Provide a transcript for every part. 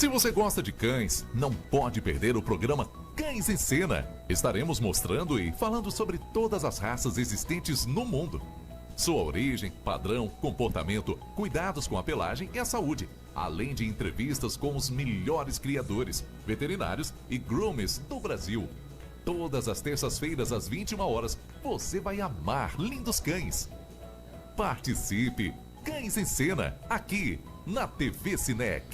Se você gosta de cães, não pode perder o programa Cães em Cena. Estaremos mostrando e falando sobre todas as raças existentes no mundo. Sua origem, padrão, comportamento, cuidados com a pelagem e a saúde. Além de entrevistas com os melhores criadores, veterinários e groomers do Brasil. Todas as terças-feiras às 21 horas, você vai amar lindos cães. Participe! Cães em Cena, aqui na TV Cinec.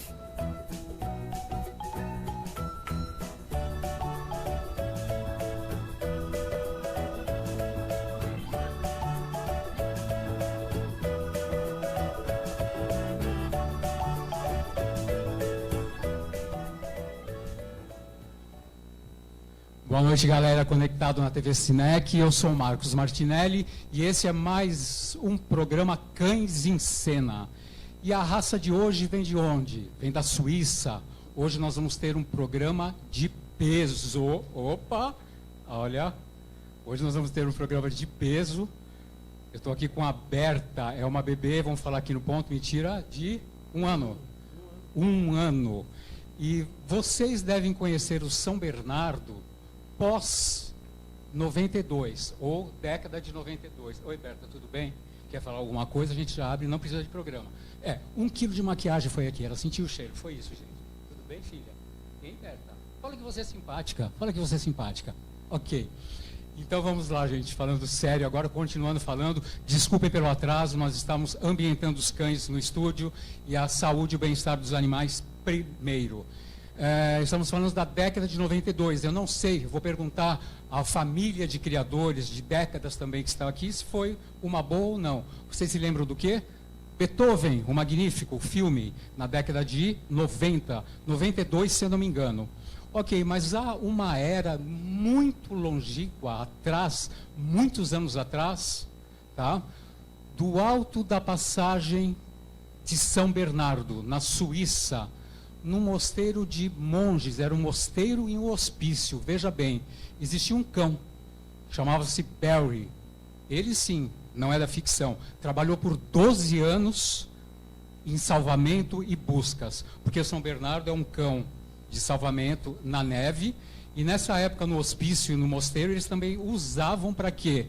Boa noite, galera, conectado na TV Cinec. Eu sou o Marcos Martinelli e esse é mais um programa Cães em Cena. E a raça de hoje vem de onde? Vem da Suíça. Hoje nós vamos ter um programa de peso. Opa, olha, hoje nós vamos ter um programa de peso. Eu estou aqui com a Berta, é uma bebê, vamos falar aqui no ponto, mentira, de 1 ano. 1 ano. E vocês devem conhecer o São Bernardo pós 92, ou década de 92. Oi, Berta, tudo bem? Quer falar alguma coisa? A gente já abre, não precisa de programa. 1 quilo de maquiagem foi aqui, ela sentiu o cheiro, foi isso, gente. Tudo bem, filha? Hein, Berta? Fala que você é simpática, fala que você é simpática. Ok. Então vamos lá, gente, falando sério, agora continuando falando, desculpem pelo atraso, nós estamos ambientando os cães no estúdio e a saúde e o bem-estar dos animais primeiro. Estamos falando da década de 92, eu não sei, vou perguntar à família de criadores de décadas também que estão aqui, se foi uma boa ou não. Vocês se lembram do quê? Beethoven, o magnífico filme, na década de 90, 92, se eu não me engano. Ok, mas há uma era muito longínqua atrás, muitos anos atrás, tá? Do alto da passagem de São Bernardo, na Suíça, num mosteiro de monges, era um mosteiro e um hospício, veja bem, existia um cão, chamava-se Barry, ele sim, não é da ficção, trabalhou por 12 anos em salvamento e buscas, porque São Bernardo é um cão de salvamento na neve, e nessa época no hospício e no mosteiro eles também usavam para quê?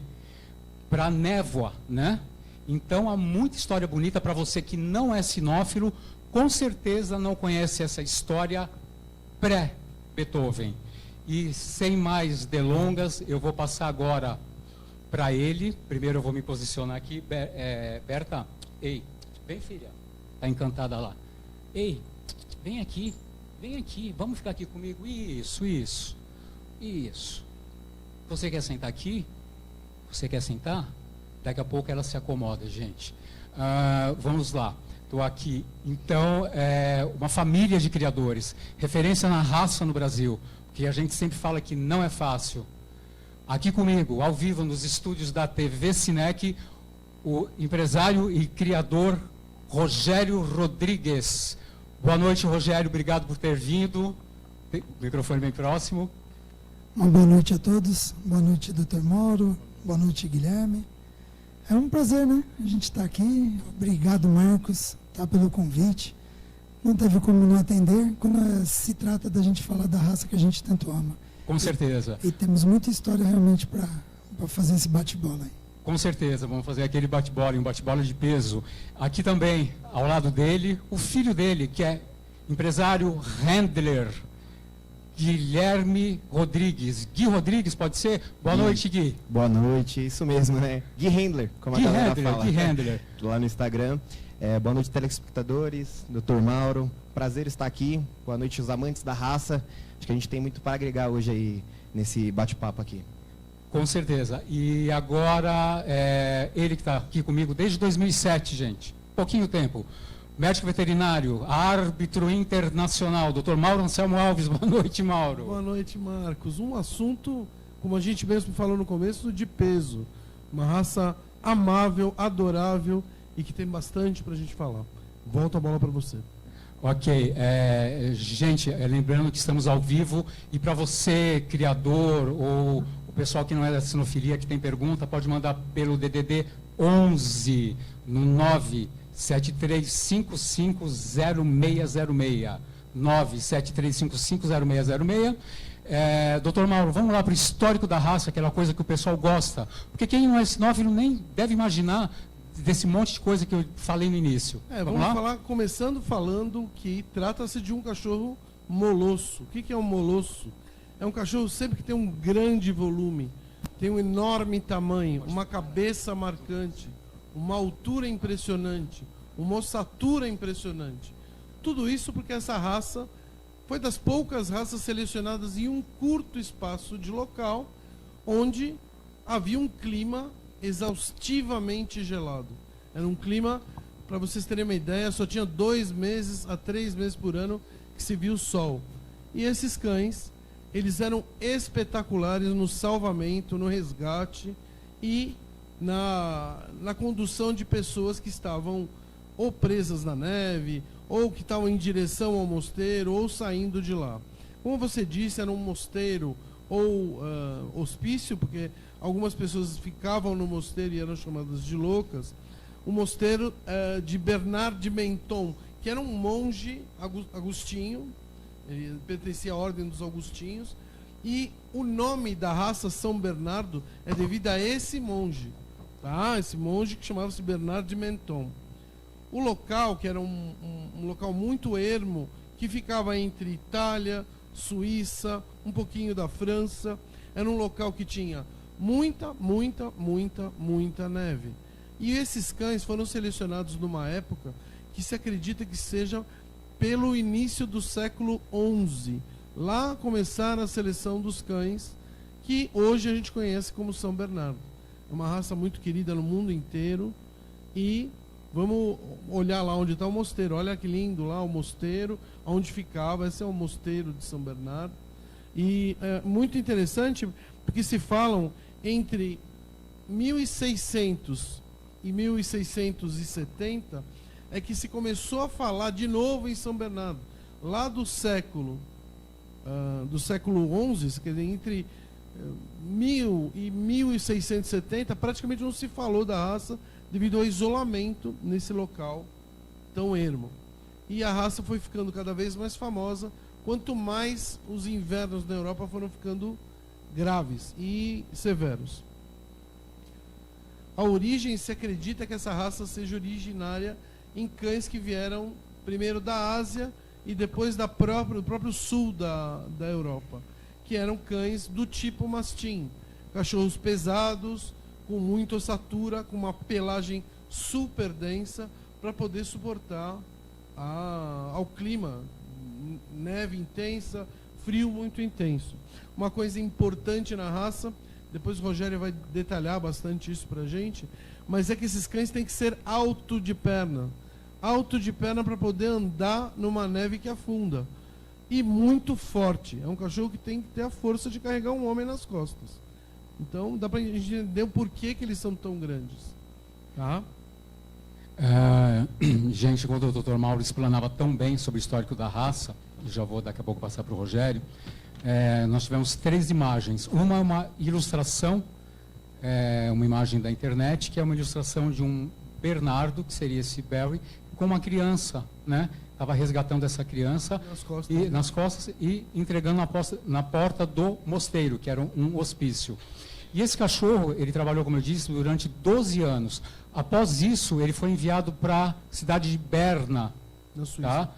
Para névoa, né? Então há muita história bonita para você que não é sinófilo, com certeza não conhece essa história pré-Beethoven. E sem mais delongas, eu vou passar agora para ele. Primeiro eu vou me posicionar aqui. Berta, ei, vem filha, está encantada lá. Ei, vem aqui, vamos ficar aqui comigo. Isso. Você quer sentar aqui? Você quer sentar? Daqui a pouco ela se acomoda, gente. Vamos lá. Estou aqui. Então, uma família de criadores, referência na raça no Brasil, que a gente sempre fala que não é fácil. Aqui comigo, ao vivo, nos estúdios da TV Cinec, o empresário e criador Rogério Rodrigues. Boa noite, Rogério, obrigado por ter vindo. O microfone bem próximo. Uma boa noite a todos, boa noite, Dr. Mauro, boa noite, Guilherme. É um prazer, né? A gente está aqui. Obrigado, Marcos, pelo convite. Não teve como não atender quando se trata da gente falar da raça que a gente tanto ama. Com certeza. E temos muita história realmente para fazer esse bate-bola aí. Com certeza, vamos fazer aquele bate-bola, um bate-bola de peso. Aqui também, ao lado dele, o filho dele, que é empresário handler, Guilherme Rodrigues. Gui Rodrigues, pode ser? Boa noite, Gui. Boa noite, isso mesmo, né? Gui Handler, como a galera fala. Gui Handler. Lá no Instagram. Boa noite, telespectadores, Dr. Mauro. Prazer estar aqui. Boa noite, os amantes da raça. Acho que a gente tem muito para agregar hoje aí nesse bate-papo aqui. Com certeza. E agora, ele que está aqui comigo desde 2007, gente. Pouquinho tempo. Médico veterinário, árbitro internacional, Dr. Mauro Anselmo Alves. Boa noite, Mauro. Boa noite, Marcos. Um assunto, como a gente mesmo falou no começo, de peso. Uma raça amável, adorável e que tem bastante para a gente falar. Volto a bola para você. Ok. Gente, lembrando que estamos ao vivo e para você, criador, ou o pessoal que não é da sinofilia, que tem pergunta, pode mandar pelo DDD 11 no 973550606. 973550606. Doutor Mauro, vamos lá para o histórico da raça, aquela coisa que o pessoal gosta. Porque quem não é sinófilo nem deve imaginar desse monte de coisa que eu falei no início. Vamos falar, começando falando que trata-se de um cachorro molosso. O que é um molosso? É um cachorro sempre que tem um grande volume, tem um enorme tamanho, uma cabeça marcante, uma altura impressionante, uma ossatura impressionante. Tudo isso porque essa raça foi das poucas raças selecionadas em um curto espaço de local, onde havia um clima exaustivamente gelado. Era um clima, para vocês terem uma ideia, só tinha 2 meses a 3 meses por ano que se via o sol. E esses cães, eles eram espetaculares no salvamento, no resgate e na condução de pessoas que estavam ou presas na neve, ou que estavam em direção ao mosteiro, ou saindo de lá. Como você disse, era um mosteiro ou hospício, porque algumas pessoas ficavam no mosteiro e eram chamadas de loucas. O mosteiro de Bernard de Menthon, que era um monge agostinho, ele pertencia à ordem dos Augustinhos, e o nome da raça São Bernardo é devido a esse monge, tá? Esse monge que chamava-se Bernard de Menthon. O local, que era um local muito ermo, que ficava entre Itália, Suíça, um pouquinho da França, era um local que tinha muita neve. E esses cães foram selecionados numa época que se acredita que seja pelo início do século XI. Lá começaram a seleção dos cães, que hoje a gente conhece como São Bernardo. É uma raça muito querida no mundo inteiro. E vamos olhar lá onde está o mosteiro. Olha que lindo lá o mosteiro, onde ficava. Esse é o mosteiro de São Bernardo. E é muito interessante, porque se falam entre 1600 e 1670, é que se começou a falar de novo em São Bernardo. Lá do século XI, quer dizer, entre 1000 e 1670, praticamente não se falou da raça devido ao isolamento nesse local tão ermo. E a raça foi ficando cada vez mais famosa, quanto mais os invernos na Europa foram ficando graves e severos. A origem, se acredita que essa raça seja originária em cães que vieram primeiro da Ásia e depois do próprio sul da Europa, que eram cães do tipo mastim, cachorros pesados, com muita ossatura, com uma pelagem super densa, para poder suportar ao clima, neve intensa, frio muito intenso. Uma coisa importante na raça, depois o Rogério vai detalhar bastante isso para a gente, mas é que esses cães têm que ser alto de perna para poder andar numa neve que afunda, e muito forte. É um cachorro que tem que ter a força de carregar um homem nas costas. Então dá para a gente entender o porquê que eles são tão grandes, tá? Gente, quando o Dr. Mauro explanava tão bem sobre o histórico da raça, já vou daqui a pouco passar para o Rogério, nós tivemos 3 imagens. Uma é uma ilustração, uma imagem da internet, que é uma ilustração de um Bernardo, que seria esse Barry, com uma criança, né? Estava resgatando essa criança nas costas e entregando na porta do mosteiro, que era um hospício. E esse cachorro, ele trabalhou, como eu disse, durante 12 anos. Após isso, ele foi enviado para a cidade de Berna, na Suíça, tá?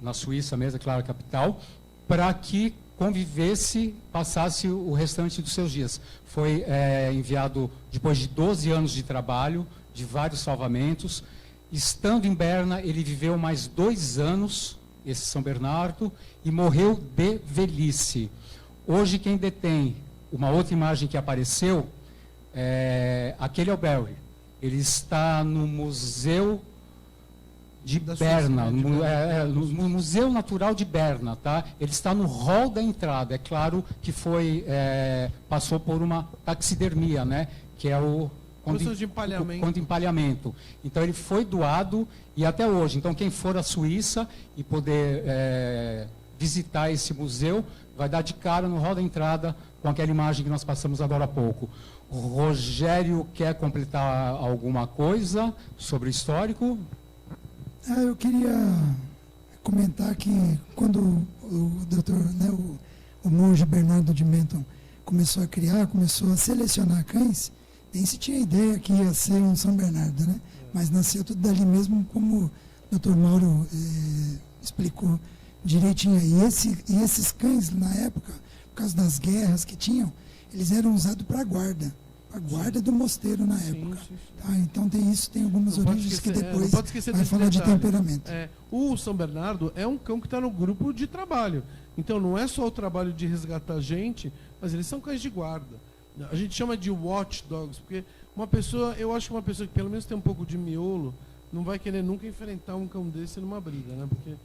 Na Suíça mesmo, claro, a capital, para que convivesse, passasse o restante dos seus dias. Foi enviado depois de 12 anos de trabalho, de vários salvamentos. Estando em Berna, ele viveu mais 2 anos, esse São Bernardo, e morreu de velhice. Hoje, quem detém uma outra imagem que apareceu, aquele é o Barry. Ele está no Museu de Berna, no Museu Natural de Berna, tá? Ele está no hall da entrada. É claro que passou por uma taxidermia, né? Que é o empalhamento. Então ele foi doado e até hoje. Então quem for à Suíça e poder visitar esse museu, vai dar de cara no hall da entrada com aquela imagem que nós passamos agora há pouco. O Rogério quer completar alguma coisa sobre o histórico? Eu queria comentar que quando o doutor, né, o monge Bernardo de Menton começou a selecionar cães, nem se tinha ideia que ia ser um São Bernardo, né? Mas nasceu tudo dali mesmo, como o doutor Mauro explicou direitinho. E esses cães, na época, por causa das guerras que tinham, eles eram usados para a guarda do mosteiro na época. Sim. Tá? Então tem algumas origens que depois vai falar de detalhe. temperamento. O São Bernardo é um cão que está no grupo de trabalho. Então não é só o trabalho de resgatar gente, mas eles são cães de guarda. A gente chama de watch dogs, porque eu acho que uma pessoa que pelo menos tem um pouco de miolo, não vai querer nunca enfrentar um cão desse numa briga, né? Porque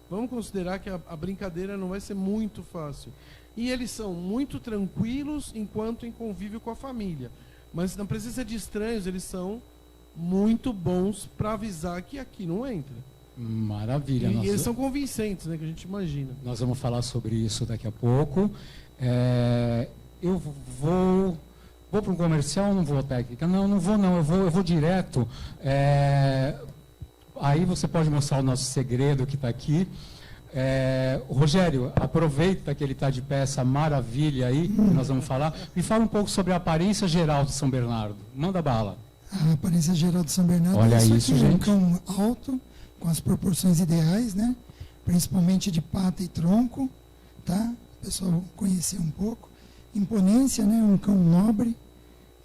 vamos considerar que a brincadeira não vai ser muito fácil. E eles são muito tranquilos enquanto em convívio com a família. Mas na presença de estranhos, eles são muito bons para avisar que aqui não entra. Maravilha. E eles são convincentes, né? Que a gente imagina. Nós vamos falar sobre isso daqui a pouco. Eu vou para um comercial ou não vou, técnica? Não vou não, eu vou direto. Aí você pode mostrar o nosso segredo que está aqui. Rogério, aproveita que ele está de pé, essa maravilha aí, que nós vamos falar, e fala um pouco sobre a aparência geral de São Bernardo. Manda bala. A aparência geral de São Bernardo Olha isso, aqui, gente. Um cão alto, com as proporções ideais, né? Principalmente de pata e tronco, tá? O pessoal conhecer um pouco. Imponência, né? Um cão nobre,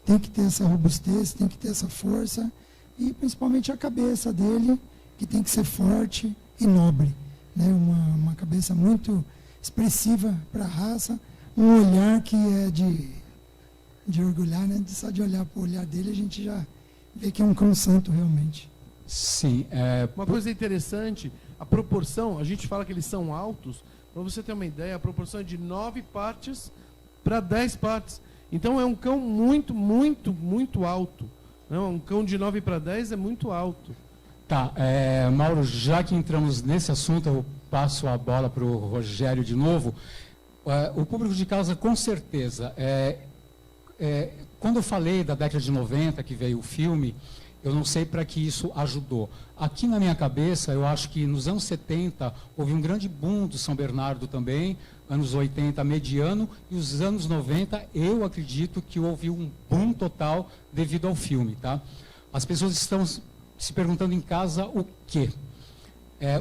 tem que ter essa robustez, tem que ter essa força, e principalmente a cabeça dele, que tem que ser forte e nobre, né? Uma cabeça muito expressiva para a raça, um olhar que é de orgulhar, né? Só de olhar para o olhar dele a gente já vê que é um cão santo realmente. Sim. Uma coisa interessante, a proporção, a gente fala que eles são altos, para você ter uma ideia, a proporção é de 9 partes para 10 partes. Então é um cão muito, muito, muito alto. Não, um cão de 9 para 10 é muito alto. Tá, Mauro, já que entramos nesse assunto, eu passo a bola para o Rogério de novo. O público de casa, com certeza, quando eu falei da década de 90, que veio o filme, eu não sei para que isso ajudou. Aqui na minha cabeça, eu acho que nos anos 70 houve um grande boom do São Bernardo também, anos 80 mediano, e os anos 90 eu acredito que houve um boom total devido ao filme. Tá? As pessoas estão se perguntando em casa o quê?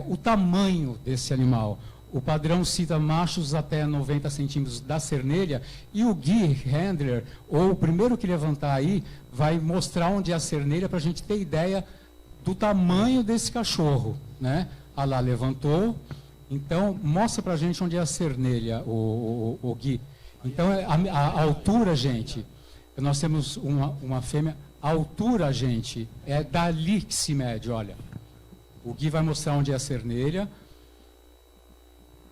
O tamanho desse animal. O padrão cita machos até 90 centímetros da cernelha, e o Guy Handler, ou o primeiro que levantar aí, vai mostrar onde é a cernelha para a gente ter ideia do tamanho desse cachorro. Né? Ah lá, levantou. Então, mostra para a gente onde é a cernelha, o Gui. Então, a altura, gente, nós temos uma fêmea, a altura, gente, é dali que se mede, olha. O Gui vai mostrar onde é a cernelha.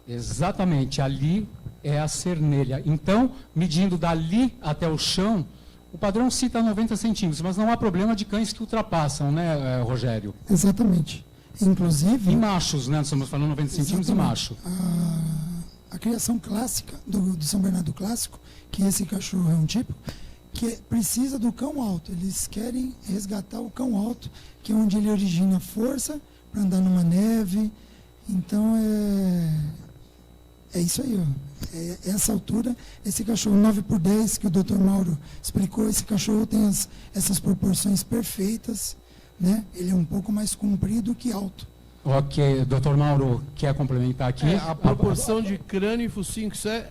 Exatamente, ali é a cernelha. Então, medindo dali até o chão, o padrão cita 90 centímetros, mas não há problema de cães que ultrapassam, né, Rogério? Exatamente. Inclusive... E machos, né? Nós estamos falando 90 centímetros e macho. A criação clássica, do São Bernardo clássico, que esse cachorro é um tipo, que precisa do cão alto. Eles querem resgatar o cão alto, que é onde ele origina força para andar numa neve. Então, é isso aí, ó. Essa altura, esse cachorro 9x10 que o Dr. Mauro explicou, esse cachorro tem essas proporções perfeitas, né? Ele é um pouco mais comprido que alto. Ok, Dr. Mauro, quer complementar aqui? A proporção de crânio e focinho, que isso é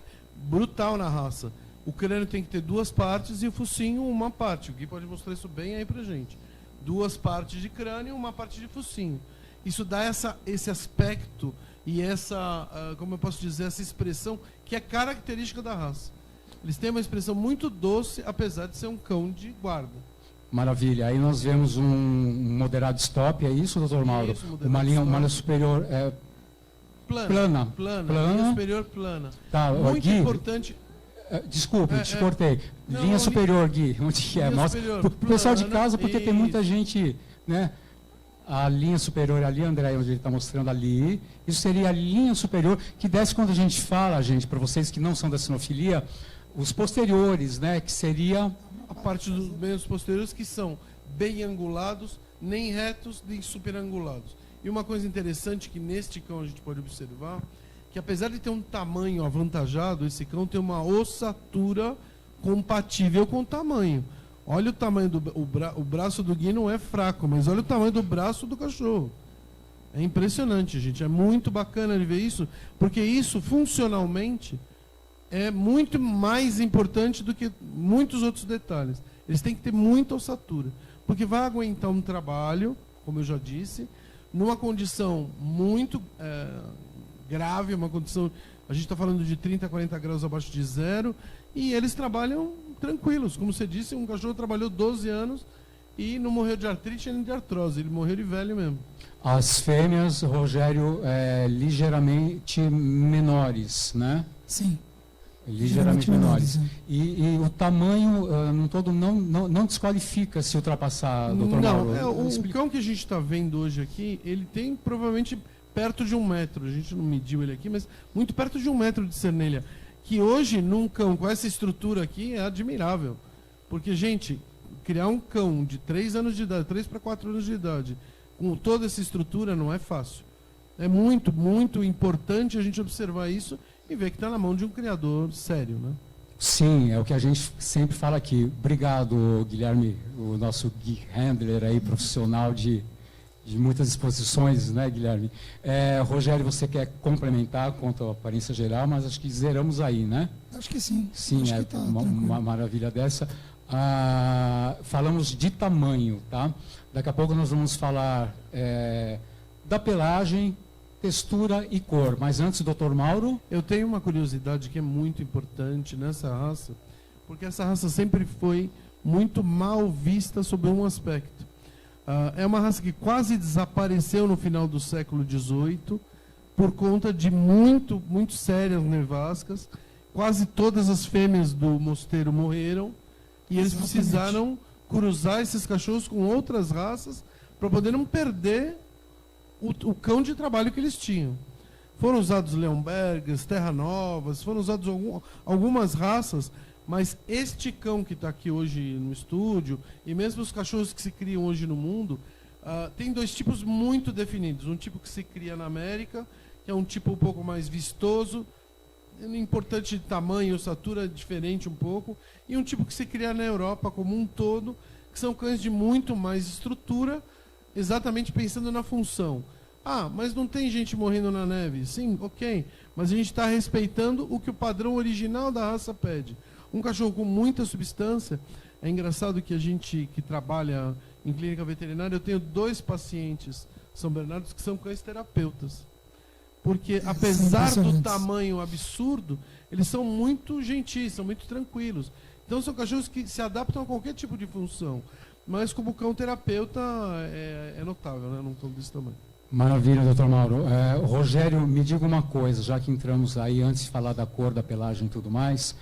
brutal na raça. O crânio tem que ter 2 partes e o focinho uma parte. O Gui pode mostrar isso bem aí pra gente. 2 partes de crânio e 1 parte de focinho. Isso dá esse aspecto e essa, como eu posso dizer, essa expressão que é característica da raça. Eles têm uma expressão muito doce, apesar de ser um cão de guarda. Maravilha. Aí nós vemos um moderado stop, é isso, doutor Mauro? Isso, uma linha superior plana. Linha superior plana. Tá, muito Gui, importante. Desculpe, te cortei. Não, linha superior, Gui, onde que é? Mostra para o pessoal de casa, porque tem muita gente, né? A linha superior ali, André, onde ele está mostrando ali, isso seria a linha superior, que desce quando a gente fala, gente, para vocês que não são da sinofilia, os posteriores, né, que seria... A parte dos meios posteriores que são bem angulados, nem retos, nem superangulados. E uma coisa interessante que neste cão a gente pode observar, que apesar de ter um tamanho avantajado, esse cão tem uma ossatura compatível com o tamanho. Olha o tamanho o braço do Gui não é fraco, mas olha o tamanho do braço do cachorro. É impressionante, gente. É muito bacana de ver isso, porque isso, funcionalmente, é muito mais importante do que muitos outros detalhes. Eles têm que ter muita ossatura, porque vai aguentar um trabalho, como eu já disse, numa condição muito grave, uma condição... A gente está falando de 30 a 40 graus abaixo de zero, e eles trabalham tranquilos. Como você disse, um cachorro trabalhou 12 anos e não morreu de artrite nem de artrose, ele morreu de velho mesmo. As fêmeas, Rogério, ligeiramente menores, né? Sim. Ligeiramente menores. né? E o tamanho, no todo, não desqualifica se ultrapassar, doutor Mauro. Não, o cão que a gente está vendo hoje aqui, ele tem provavelmente perto de 1 metro. A gente não mediu ele aqui, mas muito perto de 1 metro de cernelha. Que hoje, num cão com essa estrutura aqui, é admirável. Porque, gente, criar um cão de 3 anos de idade, 3 para 4 anos de idade, com toda essa estrutura, não é fácil. É muito, muito importante a gente observar isso e ver que está na mão de um criador sério, né? Sim, é o que a gente sempre fala aqui. Obrigado, Guilherme, o nosso Gui Handler aí, profissional de muitas exposições, né, Guilherme? Rogério, você quer complementar quanto à aparência geral, mas acho que zeramos aí, né? Acho que sim. Sim, acho é que tá uma maravilha dessa. Falamos de tamanho, tá? Daqui a pouco nós vamos falar da pelagem, textura e cor. Mas antes, doutor Mauro... Eu tenho uma curiosidade que é muito importante nessa raça, porque essa raça sempre foi muito mal vista sob um aspecto. É uma raça que quase desapareceu no final do século XVIII por conta de muito sérias nevascas. Quase todas as fêmeas do mosteiro morreram e eles precisaram cruzar esses cachorros com outras raças para poder não perder o cão de trabalho que eles tinham. Foram usados Leonbergers, Terra Novas, foram usados algumas raças, mas este cão que está aqui hoje no estúdio, e mesmo os cachorros que se criam hoje no mundo, tem 2 tipos muito definidos. Um tipo que se cria na América, que é um tipo um pouco mais vistoso, importante de tamanho, ossatura diferente um pouco, e um tipo que se cria na Europa como um todo, que são cães de muito mais estrutura, exatamente pensando na função. Mas não tem gente morrendo na neve. Sim, ok, mas a gente está respeitando o que o padrão original da raça pede. Um cachorro com muita substância, é engraçado que a gente que trabalha em clínica veterinária, eu tenho 2 pacientes São Bernardos que são cães terapeutas. Porque apesar do tamanho absurdo, eles são muito gentis, são muito tranquilos. Então são cachorros que se adaptam a qualquer tipo de função. Mas como cão terapeuta é notável, né? Num cão desse tamanho. Maravilha, doutor Mauro. Rogério, me diga uma coisa, já que entramos aí, antes de falar da cor, da pelagem e tudo mais,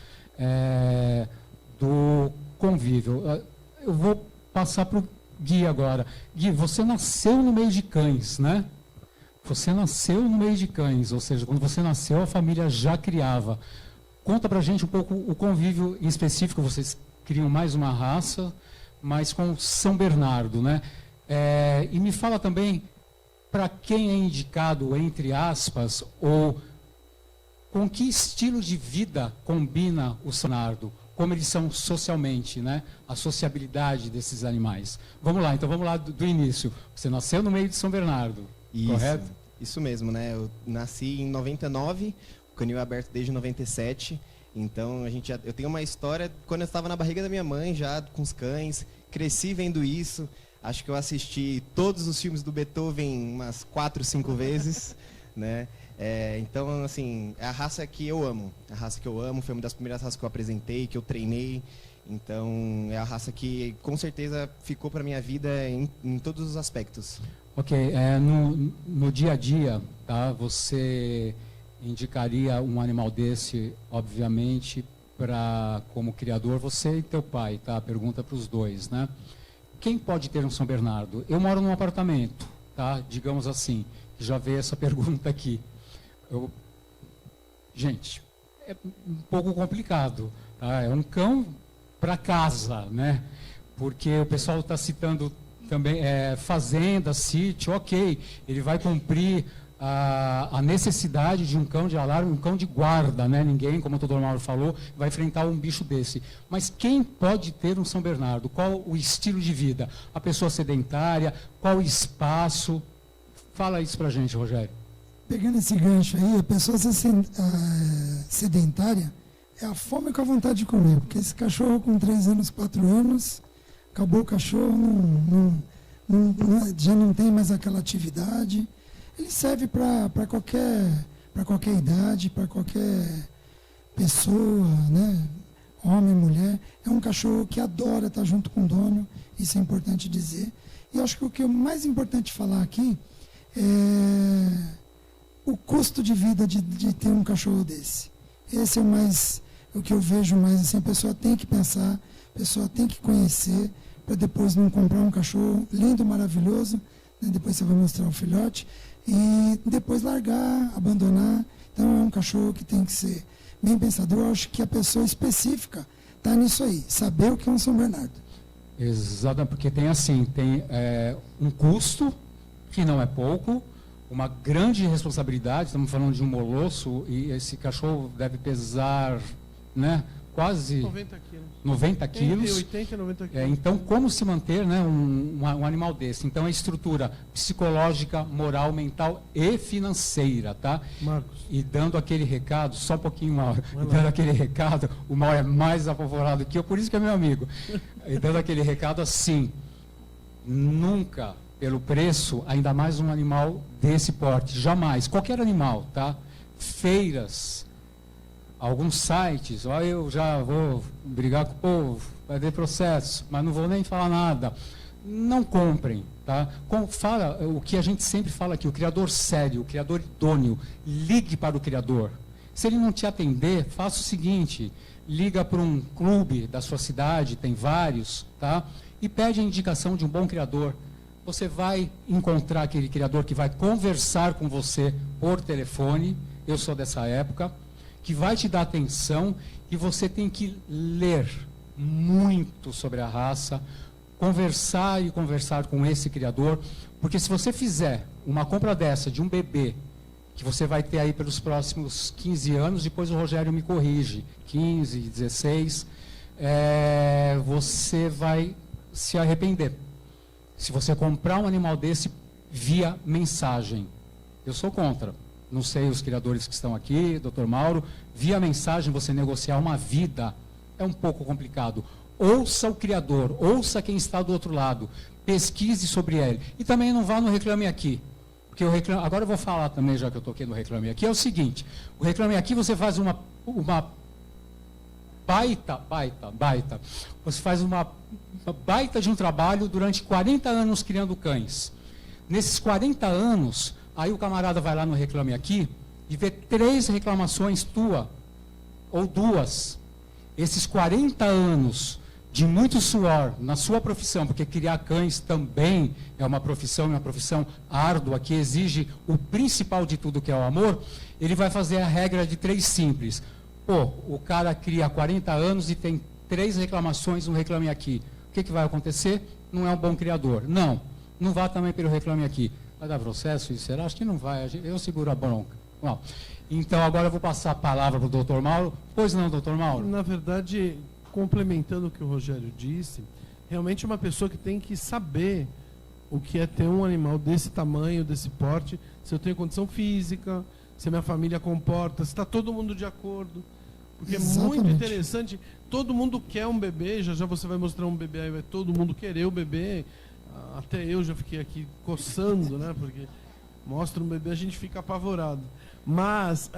do convívio. Eu vou passar para o Gui agora. Gui, você nasceu no meio de cães, né? Você nasceu no meio de cães, ou seja, quando você nasceu, a família já criava. Conta pra gente um pouco o convívio em específico. Vocês criam mais uma raça, mas com São Bernardo, né? E me fala também para quem é indicado, entre aspas, ou com que estilo de vida combina o São Bernardo, como eles são socialmente, né? A sociabilidade desses animais. Vamos lá, então vamos lá do início. Você nasceu no meio de São Bernardo, correto? Isso mesmo, né? Eu nasci em 99, o canil é aberto desde 97, então eu tenho uma história quando eu estava na barriga da minha mãe, já com os cães, cresci vendo isso, acho que eu assisti todos os filmes do Beethoven umas 4, 5 vezes, né? Então, assim, é a raça que eu amo, foi uma das primeiras raças que eu apresentei, que eu treinei, então é a raça que com certeza ficou para minha vida em todos os aspectos. Ok, no dia a dia, tá, você indicaria um animal desse, obviamente, como criador, você e teu pai, tá? Pergunta para os dois, né? Quem pode ter um São Bernardo? Eu moro num apartamento, tá? Digamos assim, já veio essa pergunta aqui. Gente, é um pouco complicado, tá? É um cão para casa, né? Porque o pessoal está citando também fazenda, sítio, ok, ele vai cumprir a necessidade de um cão de alarme, um cão de guarda, né? Ninguém, como o doutor Mauro falou, vai enfrentar um bicho desse. Mas quem pode ter um São Bernardo? Qual o estilo de vida? A pessoa sedentária? Qual o espaço? Fala isso pra gente, Rogério. Pegando esse gancho aí, a pessoa sedentária é a fome com a vontade de comer. Porque esse cachorro com 3 anos, 4 anos, acabou o cachorro, já não tem mais aquela atividade. Ele serve para qualquer idade, para qualquer pessoa, né? Homem, mulher. É um cachorro que adora estar junto com o dono, isso é importante dizer. E eu acho que o que é mais importante falar aqui é o custo de vida de ter um cachorro desse. Esse é o que eu vejo mais assim, a pessoa tem que pensar, a pessoa tem que conhecer, para depois não comprar um cachorro lindo, maravilhoso, né? Depois você vai mostrar o filhote, e depois largar, abandonar. Então é um cachorro que tem que ser bem pensador. Eu acho que a pessoa específica está nisso aí, saber o que é um São Bernardo. Exato, porque tem um custo, que não é pouco, uma grande responsabilidade. Estamos falando de um molosso, e esse cachorro deve pesar, né, quase 90 quilos. 90 quilos. Entre 80 e 90 quilos. Então, como se manter, né, um animal desse? Então, é estrutura psicológica, moral, mental e financeira, tá? Marcos. E dando aquele recado, só um pouquinho, Mauro, dando aquele recado, o Mauro é mais apavorado que eu, por isso que é meu amigo. E dando aquele recado assim, nunca, pelo preço, ainda mais um animal desse porte, jamais, qualquer animal, tá? Feiras, alguns sites, eu já vou brigar com o povo, vai ter processo, mas não vou nem falar nada. Não comprem, tá? Fala o que a gente sempre fala aqui, o criador sério, o criador idôneo, ligue para o criador. Se ele não te atender, faça o seguinte, liga para um clube da sua cidade, tem vários, tá? E pede a indicação de um bom criador. Você vai encontrar aquele criador que vai conversar com você por telefone, eu sou dessa época, que vai te dar atenção, e você tem que ler muito sobre a raça, conversar com esse criador, porque se você fizer uma compra dessa de um bebê, que você vai ter aí pelos próximos 15 anos, depois o Rogério me corrige, 15, 16, você vai se arrepender. Se você comprar um animal desse via mensagem, eu sou contra. Não sei os criadores que estão aqui, Dr. Mauro, via mensagem você negociar uma vida é um pouco complicado. Ouça o criador, ouça quem está do outro lado, pesquise sobre ele. E também não vá no Reclame Aqui. Porque agora eu vou falar também, já que eu estou aqui no Reclame Aqui, é o seguinte, o Reclame Aqui você faz uma baita, você faz uma baita de um trabalho durante 40 anos criando cães. Nesses 40 anos, aí o camarada vai lá no Reclame Aqui e vê 3 reclamações tua, ou 2. Esses 40 anos de muito suor na sua profissão, porque criar cães também é uma profissão árdua, que exige o principal de tudo, que é o amor, ele vai fazer a regra de 3 simples. Pô, o cara cria há 40 anos e tem 3 reclamações no Reclame Aqui. O que vai acontecer? Não é um bom criador. Não vá também pelo Reclame Aqui. Vai dar processo isso? Será? Acho que não vai. Eu seguro a bronca. Bom, então agora eu vou passar a palavra para o doutor Mauro. Pois não, doutor Mauro? Na verdade, complementando o que o Rogério disse, realmente é uma pessoa que tem que saber o que é ter um animal desse tamanho, desse porte, se eu tenho condição física, se a minha família comporta, se está todo mundo de acordo. Porque Exatamente. É muito interessante, todo mundo quer um bebê, já você vai mostrar um bebê, aí vai todo mundo querer o bebê, até eu já fiquei aqui coçando, né, porque mostra um bebê, a gente fica apavorado. Mas,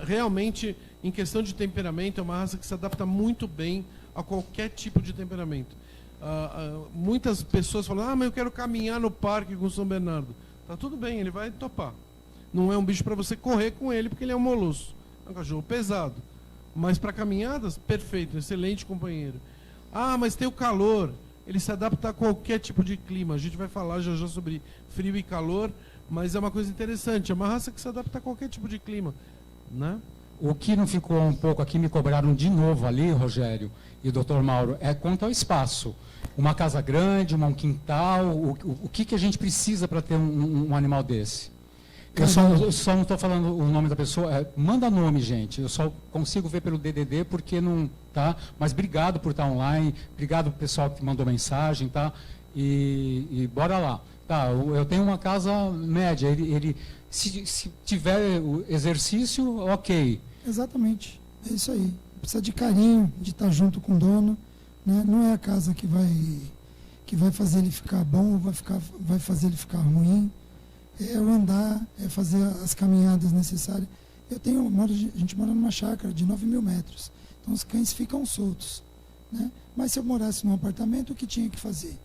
realmente, em questão de temperamento, é uma raça que se adapta muito bem a qualquer tipo de temperamento. Muitas pessoas falam, mas eu quero caminhar no parque com o São Bernardo. Tá tudo bem, ele vai topar. Não é um bicho para você correr com ele, porque ele é um molosso. É um cachorro pesado. Mas para caminhadas, perfeito, excelente companheiro. Mas tem o calor. Ele se adapta a qualquer tipo de clima. A gente vai falar já sobre frio e calor, mas é uma coisa interessante. É uma raça que se adapta a qualquer tipo de clima, né? O que não ficou um pouco aqui, me cobraram de novo ali, Rogério e Dr. Mauro, é quanto ao espaço. Uma casa grande, um quintal, o que a gente precisa para ter um animal desse? Eu só não estou falando o nome da pessoa, manda nome, gente. Eu só consigo ver pelo DDD porque não, tá? Mas obrigado por estar online, obrigado pro pessoal que mandou mensagem, tá? E bora lá. Tá, eu tenho uma casa média, se tiver o exercício, ok. Exatamente, é isso aí. Precisa de carinho, de estar junto com o dono, né? Não é a casa que vai fazer ele ficar bom, vai fazer ele ficar ruim. É o andar, é fazer as caminhadas necessárias. A gente mora numa chácara de 9.000 metros, então os cães ficam soltos, né? Mas se eu morasse num apartamento, o que tinha que fazer?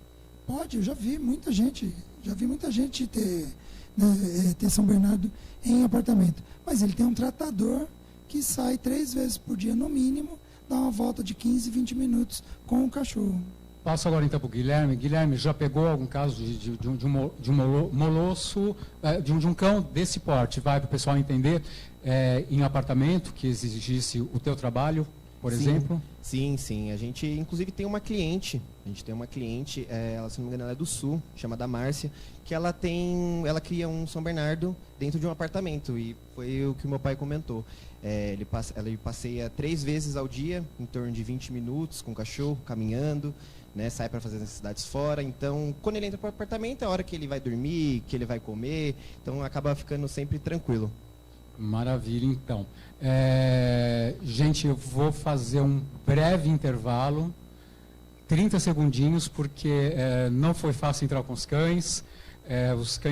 Pode, eu já vi muita gente ter São Bernardo em apartamento. Mas ele tem um tratador que sai 3 vezes por dia, no mínimo, dá uma volta de 15, 20 minutos com o cachorro. Passo agora então para o Guilherme. Guilherme, já pegou algum caso de um molosso, de um cão desse porte? Vai para o pessoal entender, em apartamento que exigisse o teu trabalho, por exemplo? Sim. A gente, inclusive, tem uma cliente. Ela, se não me engano, ela é do Sul, chamada Márcia, que ela cria um São Bernardo dentro de um apartamento. E foi o que o meu pai comentou. Ele passeia 3 vezes ao dia, em torno de 20 minutos, com o cachorro, caminhando, né, sai para fazer necessidades fora. Então, quando ele entra para o apartamento, é a hora que ele vai dormir, que ele vai comer. Então, acaba ficando sempre tranquilo. Maravilha, então. Gente, eu vou fazer um breve intervalo, 30 segundinhos, porque não foi fácil entrar com os cães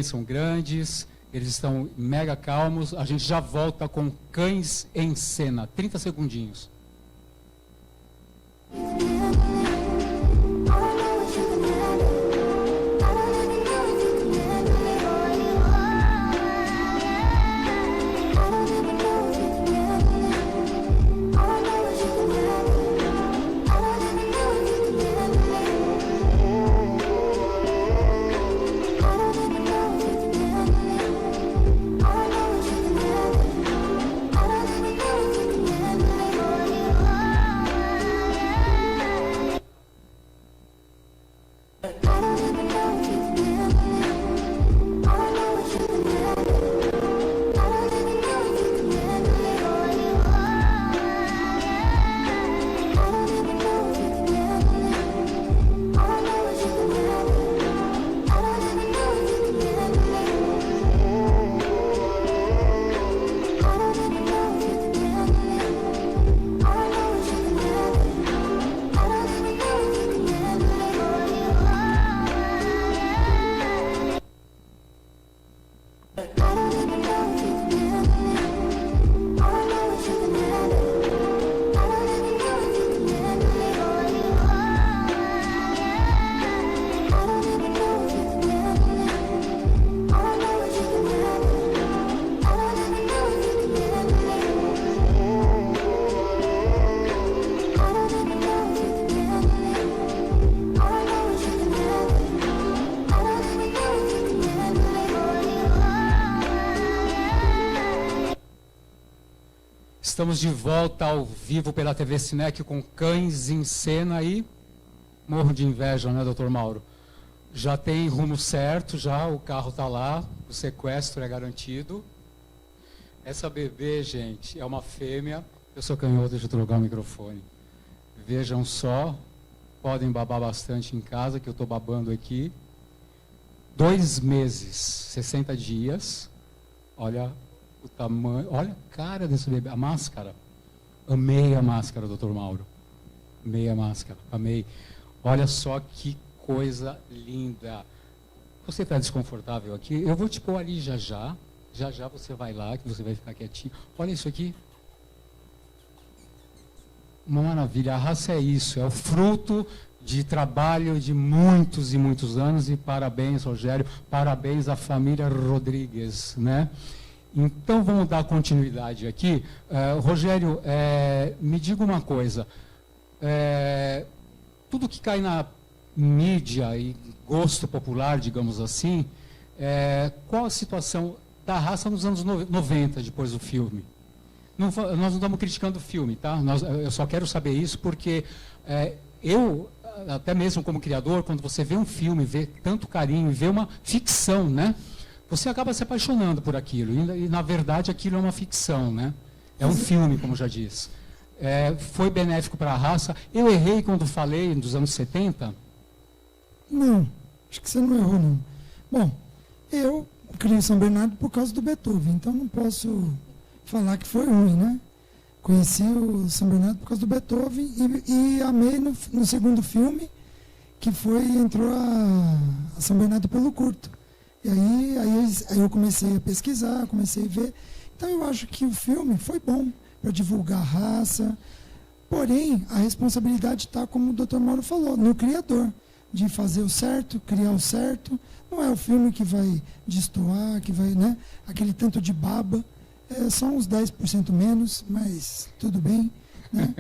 são grandes, eles estão mega calmos. A gente já volta com Cães em Cena, 30 segundinhos. Estamos de volta ao vivo pela TV Cinec com Cães em Cena e morro de inveja, né, doutor Mauro? Já tem rumo certo, já o carro está lá, o sequestro é garantido. Essa bebê, gente, é uma fêmea. Eu sou canhoto, deixa eu trocar o microfone. Vejam só, podem babar bastante em casa, que eu estou babando aqui. 2 meses, 60 dias. Olha o tamanho, olha a cara desse bebê, a máscara. Amei a máscara, doutor Mauro. Amei a máscara, amei. Olha só que coisa linda. Você está desconfortável aqui? Eu vou te pôr ali já já. Já já você vai lá, que você vai ficar quietinho. Olha isso aqui. Uma maravilha. A raça é isso, é o fruto de trabalho de muitos e muitos anos. E parabéns, Rogério, parabéns à família Rodrigues, né? Então, vamos dar continuidade aqui. Rogério, me diga uma coisa. Tudo que cai na mídia e gosto popular, digamos assim, qual a situação da raça nos anos 90, depois do filme? Nós não estamos criticando o filme, tá? Eu só quero saber isso porque eu até mesmo como criador, quando você vê um filme, vê tanto carinho, vê uma ficção, né? Você acaba se apaixonando por aquilo. E na verdade, aquilo é uma ficção, né? É um filme, como já disse. Foi benéfico para a raça. Eu errei quando falei dos anos 70? Não, acho que você não errou, não. Bom, eu criei São Bernardo por causa do Beethoven, então não posso falar que foi ruim, né? Conheci o São Bernardo por causa do Beethoven e amei no segundo filme, que entrou a São Bernardo pelo curto. E aí eu comecei a pesquisar, comecei a ver. Então eu acho que o filme foi bom para divulgar a raça, porém a responsabilidade está, como o Dr. Mauro falou, no criador, de fazer o certo, criar o certo. Não é o filme que vai destoar, que vai, né? Aquele tanto de baba. Só uns 10% menos, mas tudo bem. Né?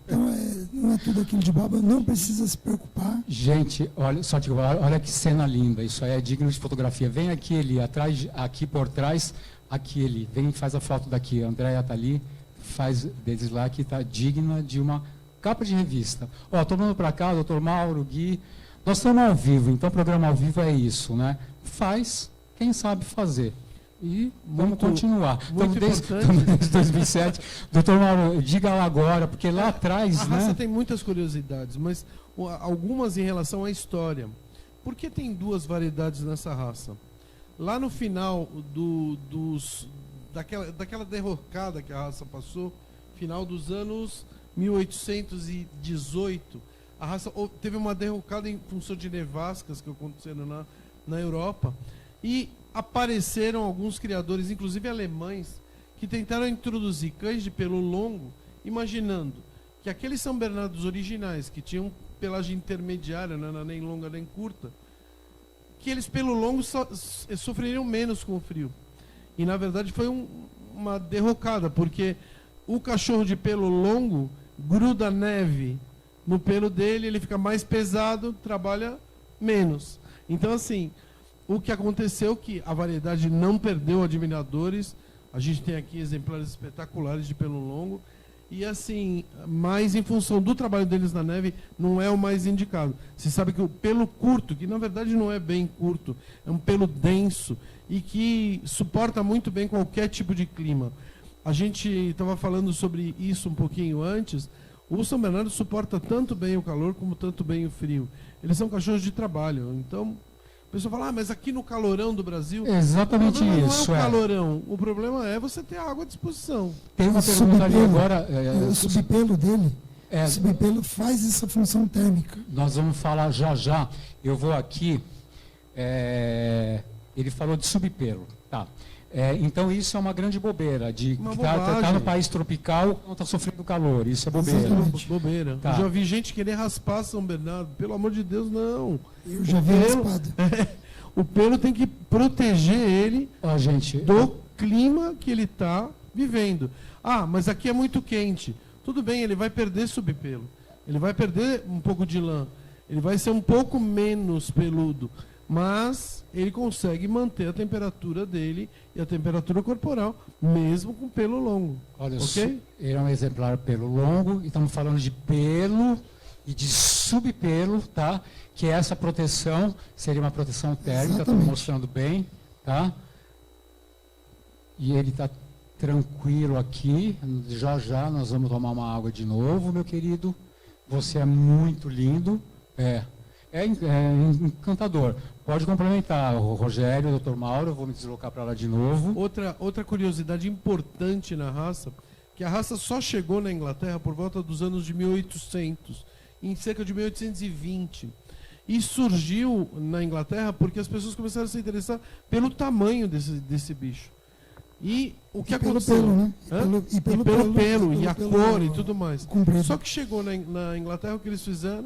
Então, não é tudo aquilo de baba, não precisa se preocupar. Gente, olha que cena linda, isso aí é digno de fotografia. Vem aqui atrás, aqui por trás, vem e faz a foto daqui. A Andréia está ali, faz deles lá, que está digna de uma capa de revista. Ó, tomando para cá, doutor Mauro, Gui, nós estamos ao vivo, então o programa ao vivo é isso, né? Faz quem sabe fazer. E vamos continuar. Muito estamos desde 2007. Doutor Mauro, diga lá agora, porque lá atrás... A raça tem muitas curiosidades, mas algumas em relação à história. Por que tem duas variedades nessa raça? Lá no final daquela derrocada que a raça passou, final dos anos 1818, a raça teve uma derrocada em função de nevascas que aconteceram na Europa, e apareceram alguns criadores, inclusive alemães, que tentaram introduzir cães de pelo longo, imaginando que aqueles São Bernardos originais, que tinham pelagem intermediária, não era nem longa nem curta, que eles pelo longo sofreriam menos com o frio. E na verdade foi uma derrocada, porque o cachorro de pelo longo gruda neve no pelo dele, ele fica mais pesado, trabalha menos. Então, assim, o que aconteceu é que a variedade não perdeu admiradores. A gente tem aqui exemplares espetaculares de pelo longo. E assim, mas em função do trabalho deles na neve, não é o mais indicado. Você sabe que o pelo curto, que na verdade não é bem curto, é um pelo denso e que suporta muito bem qualquer tipo de clima. A gente estava falando sobre isso um pouquinho antes. O São Bernardo suporta tanto bem o calor como tanto bem o frio. Eles são cachorros de trabalho. Então, a pessoa fala, mas aqui no calorão do Brasil... Exatamente isso. Não é o calorão. O problema é você ter água à disposição. Tem uma pergunta ali agora... O subpelo dele, o subpelo faz essa função térmica. Nós vamos falar já. Eu vou aqui... ele falou de subpelo. Tá. Então isso é uma grande bobeira, de que está no país tropical, não está sofrendo calor, isso é bobeira. Exatamente. Bobeira. Tá. Eu já vi gente querer raspar São Bernardo, pelo amor de Deus, não. Eu já vi raspado. O pelo tem que proteger ele do clima que ele está vivendo. Ah, mas aqui é muito quente. Tudo bem, ele vai perder subpelo, ele vai perder um pouco de lã, ele vai ser um pouco menos peludo, mas ele consegue manter a temperatura dele e a temperatura corporal, mesmo com pelo longo. Olha, ok? Ele é um exemplar pelo longo, e estamos falando de pelo e de subpelo, tá? Que essa proteção seria uma proteção térmica, estou mostrando bem, tá? E ele está tranquilo aqui, já nós vamos tomar uma água de novo, meu querido. Você é muito lindo, é encantador. Pode complementar, o Rogério, o Dr. Mauro, eu vou me deslocar para lá de novo. Outra curiosidade importante na raça, que a raça só chegou na Inglaterra por volta dos anos de 1800, em cerca de 1820. E surgiu na Inglaterra porque as pessoas começaram a se interessar pelo tamanho desse bicho. E o que aconteceu? Pelo, né? E pelo pelo, e a cor e tudo mais. Comprido. Só que chegou na Inglaterra, o que eles fizeram?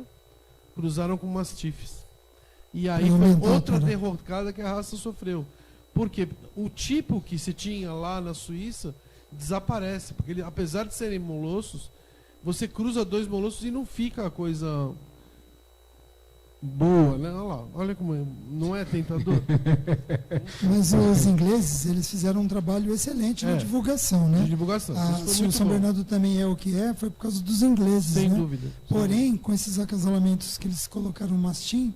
Cruzaram com mastifes. E aí foi outra derrocada que a raça sofreu. Porque o tipo que se tinha lá na Suíça desaparece. Porque ele, apesar de serem molossos, você cruza dois molossos e não fica a coisa Boa, né? Olha lá, olha como é. Não é tentador? Mas os ingleses, eles fizeram um trabalho excelente na divulgação, né? De divulgação. Isso foi Se o muito São bom. Bernardo também é o que é, foi por causa dos ingleses, Sem né? dúvida. Porém, com esses acasalamentos que eles colocaram o mastiff,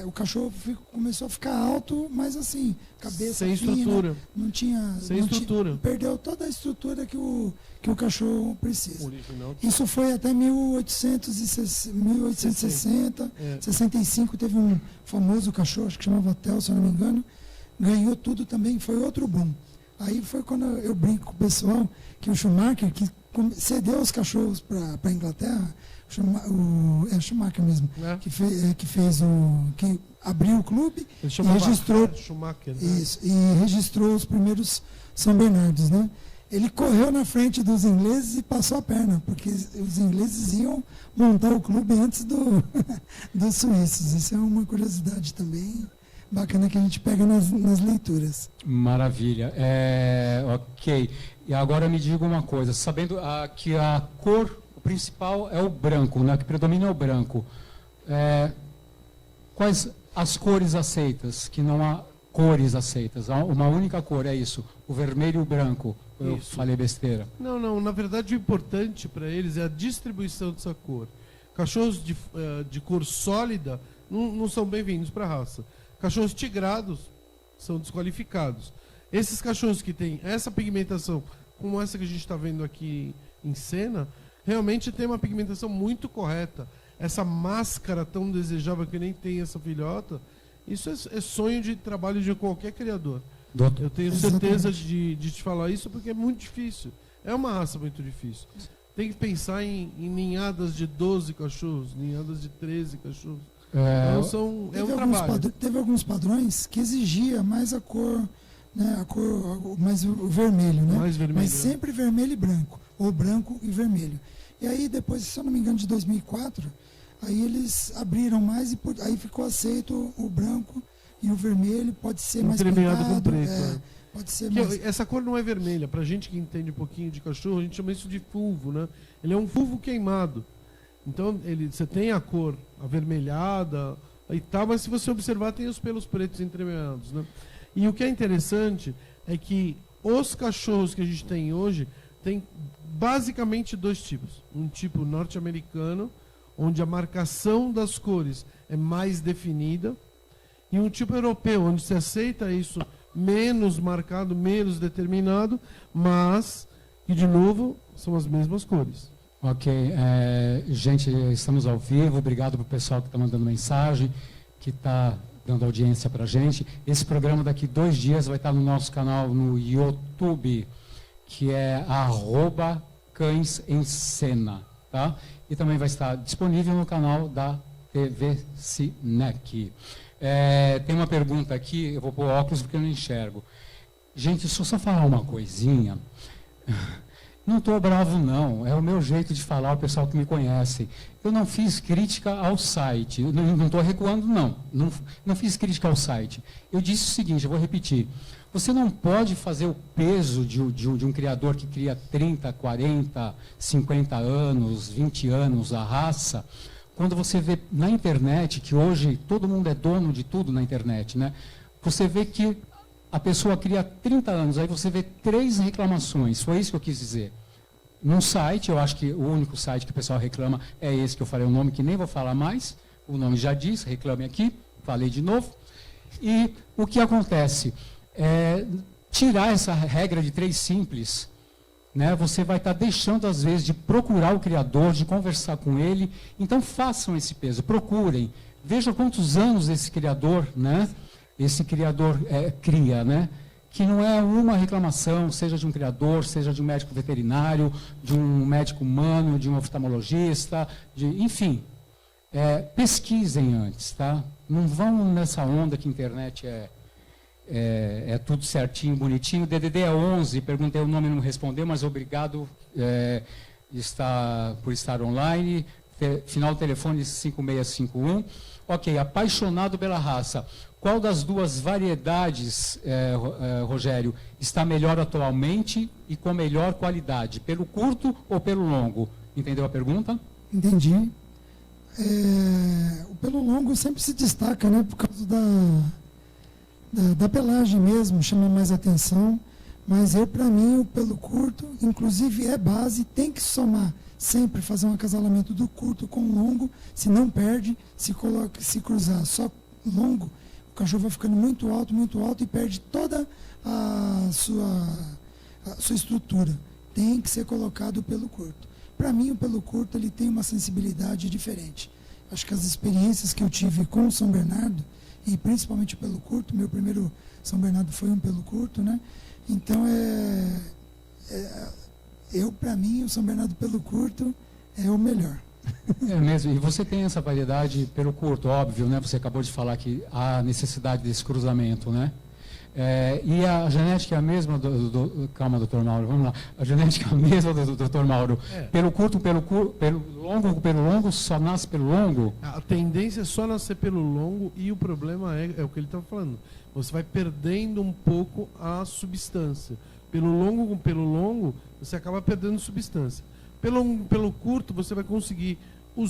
o cachorro começou a ficar alto, mas assim, cabeça Sem fina, estrutura. não tinha... Sem não estrutura. tinha, perdeu toda a estrutura que o cachorro precisa. Original. Isso foi até 1860, 65, teve um famoso cachorro, acho que chamava Tel, se eu não me engano, ganhou tudo também, foi outro boom. Aí foi quando eu brinco com o pessoal que o Schumacher, que cedeu os cachorros para a Inglaterra, é Schumacher mesmo, que abriu o clube Ele e chamava registrou Schumacher, né? isso, e registrou os primeiros São Bernardos, né? Ele correu na frente dos ingleses e passou a perna, porque os ingleses iam montar o clube antes dos suíços. Isso é uma curiosidade também bacana que a gente pega nas leituras. Maravilha. Ok. E agora me diga uma coisa, sabendo que a cor principal é o branco, né? Que predomina é o branco. Quais as cores aceitas? Que não há cores aceitas. Há uma única cor, é isso. O vermelho e o branco. Eu falei besteira. Não. Na verdade, o importante para eles é a distribuição dessa cor. Cachorros de cor sólida não são bem-vindos para a raça. Cachorros tigrados são desqualificados. Esses cachorros que têm essa pigmentação, como essa que a gente está vendo aqui em cena, realmente tem uma pigmentação muito correta. Essa máscara tão desejável que nem tem essa filhota, isso é sonho de trabalho de qualquer criador. Doutor. Eu tenho certeza de te falar isso porque é muito difícil. É uma raça muito difícil. Tem que pensar em ninhadas de 12 cachorros, ninhadas de 13 cachorros. Então é um trabalho. Teve alguns padrões que exigia mais a cor, né, mais o vermelho, né? Mais vermelho, mas sempre vermelho e branco, ou branco e vermelho. E aí depois, se eu não me engano, de 2004, aí eles abriram mais e aí ficou aceito o branco e o vermelho, pode ser mais entremeado com pintado, preto. pode ser mais... Essa cor não é vermelha. Pra gente que entende um pouquinho de cachorro, a gente chama isso de fulvo, né? Ele é um fulvo queimado. Então, você tem a cor avermelhada e tal, mas se você observar, tem os pelos pretos entremeados, né? E o que é interessante é que os cachorros que a gente tem hoje tem basicamente dois tipos. Um tipo norte-americano, onde a marcação das cores é mais definida, e um tipo europeu, onde se aceita isso menos marcado, menos determinado, mas que, de novo, são as mesmas cores. Ok. Gente, estamos ao vivo. Obrigado para o pessoal que está mandando mensagem, que está dando audiência para a gente. Esse programa daqui 2 dias vai estar no nosso canal no YouTube, que é @Cães em Cena, tá? E também vai estar disponível no canal da TV Cinec. Tem uma pergunta aqui, eu vou pôr óculos porque eu não enxergo. Gente, se eu só falar uma coisinha, não estou bravo não, é o meu jeito de falar, o pessoal que me conhece. Eu não fiz crítica ao site, não estou recuando não fiz crítica ao site. Eu disse o seguinte, eu vou repetir. Você não pode fazer o peso de um criador que cria 30, 40, 50 anos, 20 anos a raça, quando você vê na internet, que hoje todo mundo é dono de tudo na internet, né? Você vê que a pessoa cria 30 anos, aí você vê 3 reclamações, foi isso que eu quis dizer. Num site, eu acho que o único site que o pessoal reclama é esse que eu falei o nome, que nem vou falar mais, o nome já diz, reclame aqui, falei de novo. E o que acontece? Tirar essa regra de 3 simples, né? Você vai estar deixando, às vezes, de procurar o criador, de conversar com ele. Então, façam esse peso, procurem. Vejam quantos anos esse criador, né? Esse criador cria, né? Que não é uma reclamação, seja de um criador, seja de um médico veterinário, de um médico humano, de um oftalmologista, enfim. Pesquisem antes, tá? Não vão nessa onda que a internet é tudo certinho, bonitinho. DDD é 11, perguntei o nome e não respondeu, mas obrigado por estar online. Final do telefone 5651. Ok, apaixonado pela raça. Qual das 2 variedades, Rogério, está melhor atualmente e com melhor qualidade? Pelo curto ou pelo longo? Entendeu a pergunta? Entendi. o pelo longo sempre se destaca, né, por causa da pelagem mesmo, chama mais atenção. Mas para mim, o pelo curto, inclusive é base, tem que somar, sempre fazer um acasalamento do curto com o longo, se não perde, se cruzar só longo, o cachorro vai ficando muito alto e perde toda a sua estrutura. Tem que ser colocado o pelo curto. Para mim, o pelo curto ele tem uma sensibilidade diferente. Acho que as experiências que eu tive com o São Bernardo, e principalmente o pelo curto, meu primeiro São Bernardo foi um pelo curto, né? Então, para mim, o São Bernardo pelo curto é o melhor. É mesmo, e você tem essa variedade pelo curto, óbvio, né? Você acabou de falar que há necessidade desse cruzamento, né? E a genética é a mesma calma, doutor Mauro, vamos lá. A genética é a mesma do doutor Mauro. Pelo curto, pelo longo, só nasce pelo longo? A tendência é só nascer pelo longo e o problema é o que ele estava falando. Você vai perdendo um pouco a substância. Pelo longo, você acaba perdendo substância. Pelo curto, você vai conseguir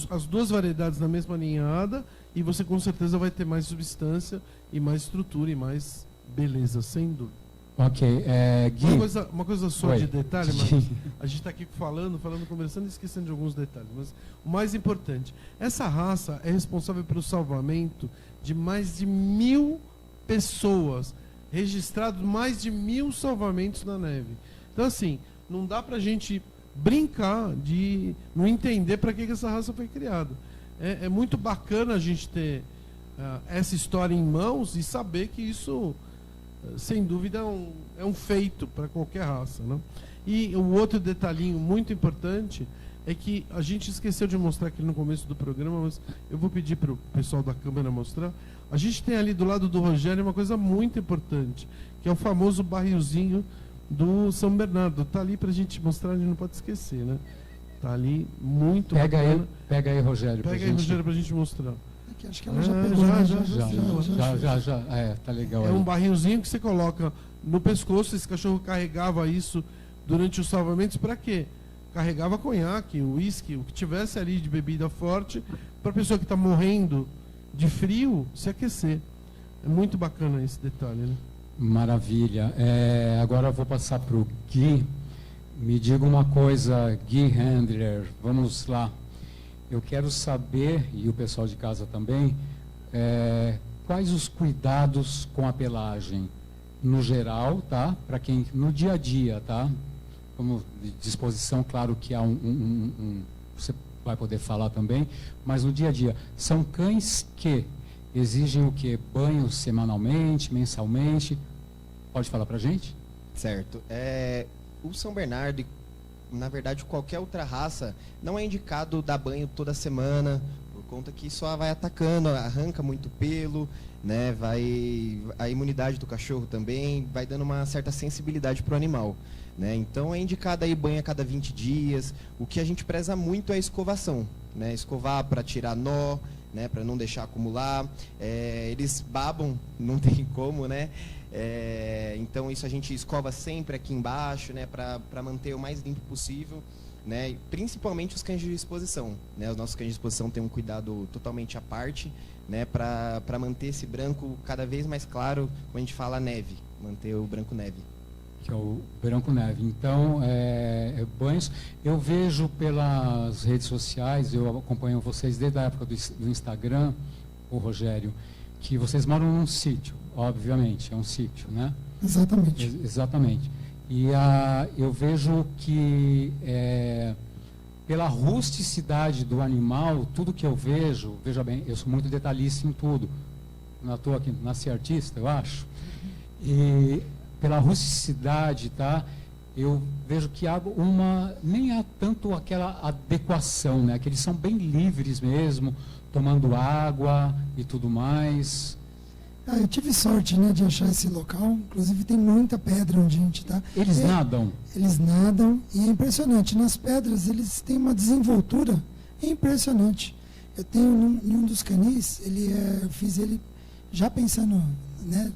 as duas variedades na mesma ninhada e você com certeza vai ter mais substância e mais estrutura e mais beleza, sem dúvida. Ok, Gui. Uma coisa só Oi. de detalhe, mas a gente está aqui falando, conversando e esquecendo de alguns detalhes. Mas o mais importante, essa raça é responsável pelo salvamento de mais de 1.000 pessoas, registrados mais de 1.000 salvamentos na neve. Então, assim, não dá pra gente brincar de não entender para que essa raça foi criada. É muito bacana a gente ter essa história em mãos e saber que isso, sem dúvida, é um feito para qualquer raça, né? E o outro detalhinho muito importante é que a gente esqueceu de mostrar aqui no começo do programa, mas eu vou pedir para o pessoal da câmera mostrar. A gente tem ali do lado do Rogério uma coisa muito importante, que é o famoso barrilzinho do São Bernardo. Está ali para a gente mostrar, a gente não pode esquecer, né? Está ali, muito bacana. Pega aí, Rogério. Pega aí, Rogério, para a gente mostrar. Aqui, acho que ela já pegou. Já. Tá legal. É aí. um barrilzinho que você coloca no pescoço. Esse cachorro carregava isso durante os salvamentos. Para quê? Carregava conhaque, uísque, o que tivesse ali de bebida forte, para a pessoa que está morrendo de frio se aquecer. É muito bacana esse detalhe, né? Maravilha. Agora eu vou passar para o Gui. Me diga uma coisa, Gui Handler, vamos lá. Eu quero saber, e o pessoal de casa também, quais os cuidados com a pelagem no geral, tá? Para quem no dia a dia, tá? Como de disposição, claro que há você vai poder falar também, mas no dia a dia, são cães que exigem o quê? Banho semanalmente, mensalmente? Pode falar para a gente? Certo. O São Bernardo, na verdade, qualquer outra raça, não é indicado dar banho toda semana, por conta que só vai atacando, arranca muito pelo, né? A imunidade do cachorro também vai dando uma certa sensibilidade para o animal, né? Então é indicado aí banho a cada 20 dias. O que a gente preza muito é a escovação, né? Escovar para tirar nó, né? Para não deixar acumular. Eles babam, não tem como, né? Então isso a gente escova sempre aqui embaixo, né? Para manter o mais limpo possível, né? E principalmente os cães de exposição, né? Os nossos cães de exposição têm um cuidado totalmente à parte, né? Para manter esse branco cada vez mais claro, quando a gente fala neve, manter o branco neve. Que é o branco neve. Então, banhos. Eu vejo pelas redes sociais, eu acompanho vocês desde a época do Instagram, o Rogério, que vocês moram num sítio, obviamente, é um sítio, né? Exatamente. Exatamente. E eu vejo que pela rusticidade do animal, tudo que eu vejo, veja bem, eu sou muito detalhista em tudo. Não estou aqui, nasci artista, eu acho. E pela rusticidade, tá? Eu vejo que nem há tanto aquela adequação, né? Que eles são bem livres mesmo, tomando água e tudo mais. Eu tive sorte, né, de achar esse local. Inclusive tem muita pedra onde a gente está. Eles nadam? Eles nadam e é impressionante. Nas pedras eles têm uma desenvoltura impressionante. Eu tenho em um dos canis, eu fiz ele já pensando, né,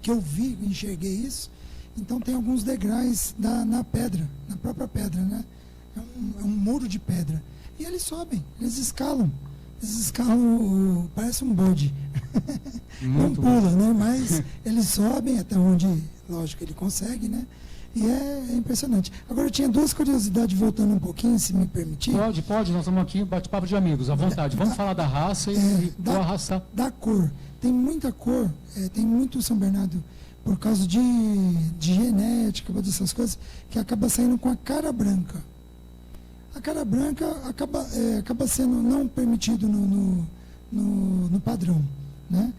que eu vi, enxerguei isso. Então tem alguns degraus na pedra, na própria pedra, né? É um muro de pedra. e eles sobem, eles escalam, parece um bode. Não pula, né? Mas eles sobem até onde, lógico, ele consegue, né? E é impressionante. Agora, eu tinha duas curiosidades, voltando um pouquinho, se me permitir. Pode, nós estamos aqui, bate-papo de amigos, à vontade. Vamos falar da raça e qual a raça. Da cor. Tem muita cor, tem muito São Bernardo, por causa de genética, dessas coisas, que acaba saindo com a cara branca. A cara branca acaba sendo não permitido no padrão, né?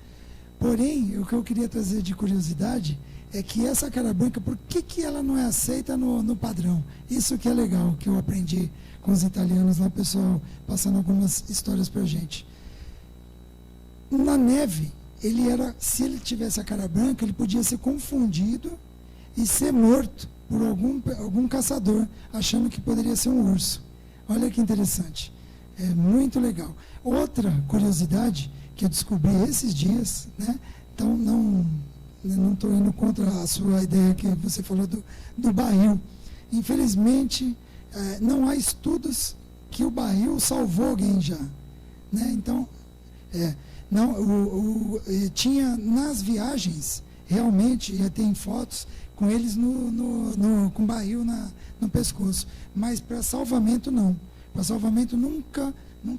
Porém, o que eu queria trazer de curiosidade é que essa cara branca, por que ela não é aceita no padrão? Isso que é legal, que eu aprendi com os italianos lá, pessoal, passando algumas histórias pra gente. Na neve, se ele tivesse a cara branca, ele podia ser confundido e ser morto por algum caçador, achando que poderia ser um urso. Olha que interessante. É muito legal. Outra curiosidade que eu descobri esses dias, né? Então, não estou indo contra a sua ideia que você falou do barril. Infelizmente, não há estudos que o barril salvou alguém já, né? Então, tinha nas viagens, realmente, tem fotos com eles com barril no pescoço, mas para salvamento não. Para salvamento nunca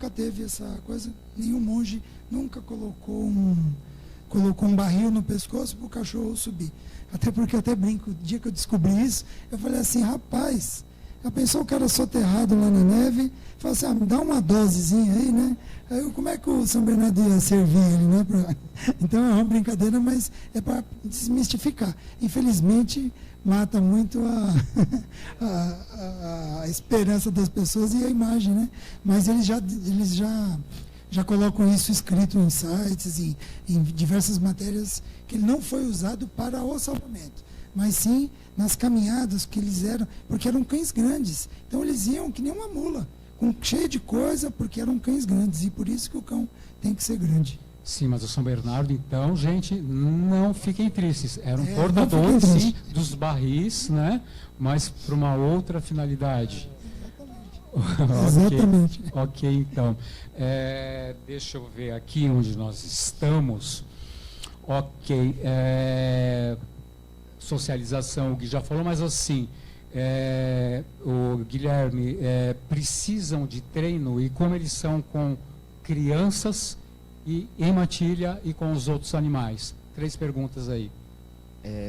teve essa coisa, nenhum monge nunca colocou um barril no pescoço para o cachorro subir. Até porque eu até brinco, o dia que eu descobri isso, eu falei assim, rapaz, já pensou o cara soterrado lá na neve, falou assim, me dá uma dosezinha aí, né? Aí, como é que o São Bernardo ia servir ele, né? Então é uma brincadeira, mas é para desmistificar. Infelizmente, mata muito a esperança das pessoas e a imagem, né? Mas eles já colocam isso escrito em sites, em diversas matérias, que ele não foi usado para o salvamento, mas sim nas caminhadas que eles eram, porque eram cães grandes. Então eles iam que nem uma mula, cheio de coisa, porque eram cães grandes, e por isso que o cão tem que ser grande. Sim, mas o São Bernardo, então, gente, não fiquem tristes. Eram portadores, sim, dos barris, né? Mas para uma outra finalidade. Exatamente. Ok, então. Deixa eu ver aqui onde nós estamos. Ok. Socialização, o Gui já falou, mas assim, o Guilherme, precisam de treino, e como eles são com crianças e em matilha e com os outros animais? 3 perguntas aí.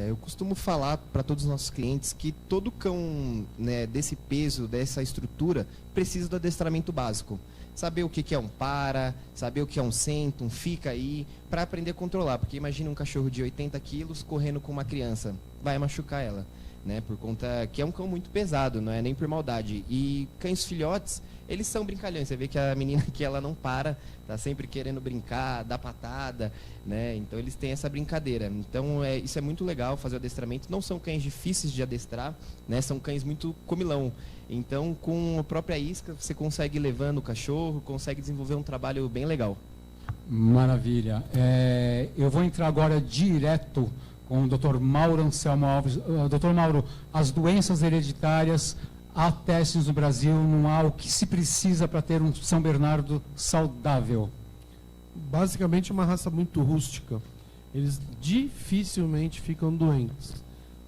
Eu costumo falar para todos os nossos clientes que todo cão, né, desse peso, dessa estrutura, precisa do adestramento básico. Saber o que é um para, saber o que é um senta, um fica aí, para aprender a controlar. Porque imagina um cachorro de 80 quilos correndo com uma criança, vai machucar ela, né? Por conta que é um cão muito pesado, não é nem por maldade. E cães filhotes, eles são brincalhões. Você vê que a menina aqui, ela não para, tá sempre querendo brincar, dar patada, né? Então eles têm essa brincadeira. Então isso é muito legal, fazer o adestramento. Não são cães difíceis de adestrar, né? São cães muito comilão. Então, com a própria isca, você consegue ir levando o cachorro, consegue desenvolver um trabalho bem legal. Maravilha. Eu vou entrar agora direto com o Dr. Mauro Anselmo Alves. Dr. Mauro, as doenças hereditárias, há testes no Brasil, não há o que se precisa para ter um São Bernardo saudável? Basicamente, uma raça muito rústica. Eles dificilmente ficam doentes.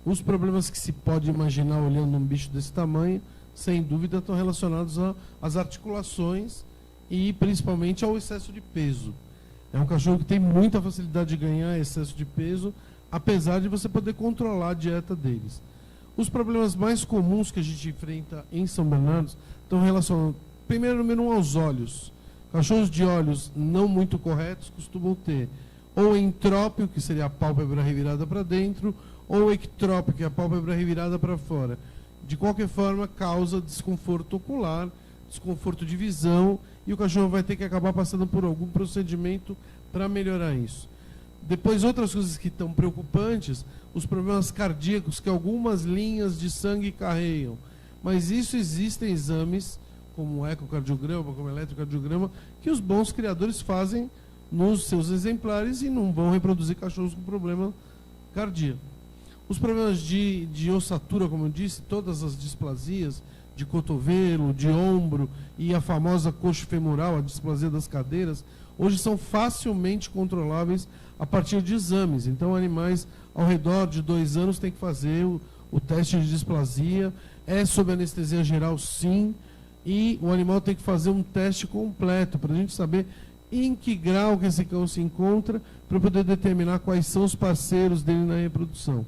Os problemas que se pode imaginar olhando um bicho desse tamanho, sem dúvida, estão relacionados às articulações e principalmente ao excesso de peso. É um cachorro que tem muita facilidade de ganhar excesso de peso, apesar de você poder controlar a dieta deles. Os problemas mais comuns que a gente enfrenta em São Bernardo estão relacionados, primeiro, número 1, aos olhos. Cachorros de olhos não muito corretos costumam ter ou entrópio, que seria a pálpebra revirada para dentro, ou ectrópio, que é a pálpebra revirada para fora. De qualquer forma, causa desconforto ocular, desconforto de visão, e o cachorro vai ter que acabar passando por algum procedimento para melhorar isso. Depois, outras coisas que estão preocupantes, os problemas cardíacos que algumas linhas de sangue carregam. Mas isso existem exames, como o ecocardiograma, como o eletrocardiograma, que os bons criadores fazem nos seus exemplares e não vão reproduzir cachorros com problema cardíaco. Os problemas de ossatura, como eu disse, todas as displasias, de cotovelo, de ombro e a famosa coxa femoral, a displasia das cadeiras, hoje são facilmente controláveis a partir de exames. Então, animais ao redor de 2 anos têm que fazer o teste de displasia, é sob anestesia geral, sim, e o animal tem que fazer um teste completo para a gente saber em que grau que esse cão se encontra, para poder determinar quais são os parceiros dele na reprodução.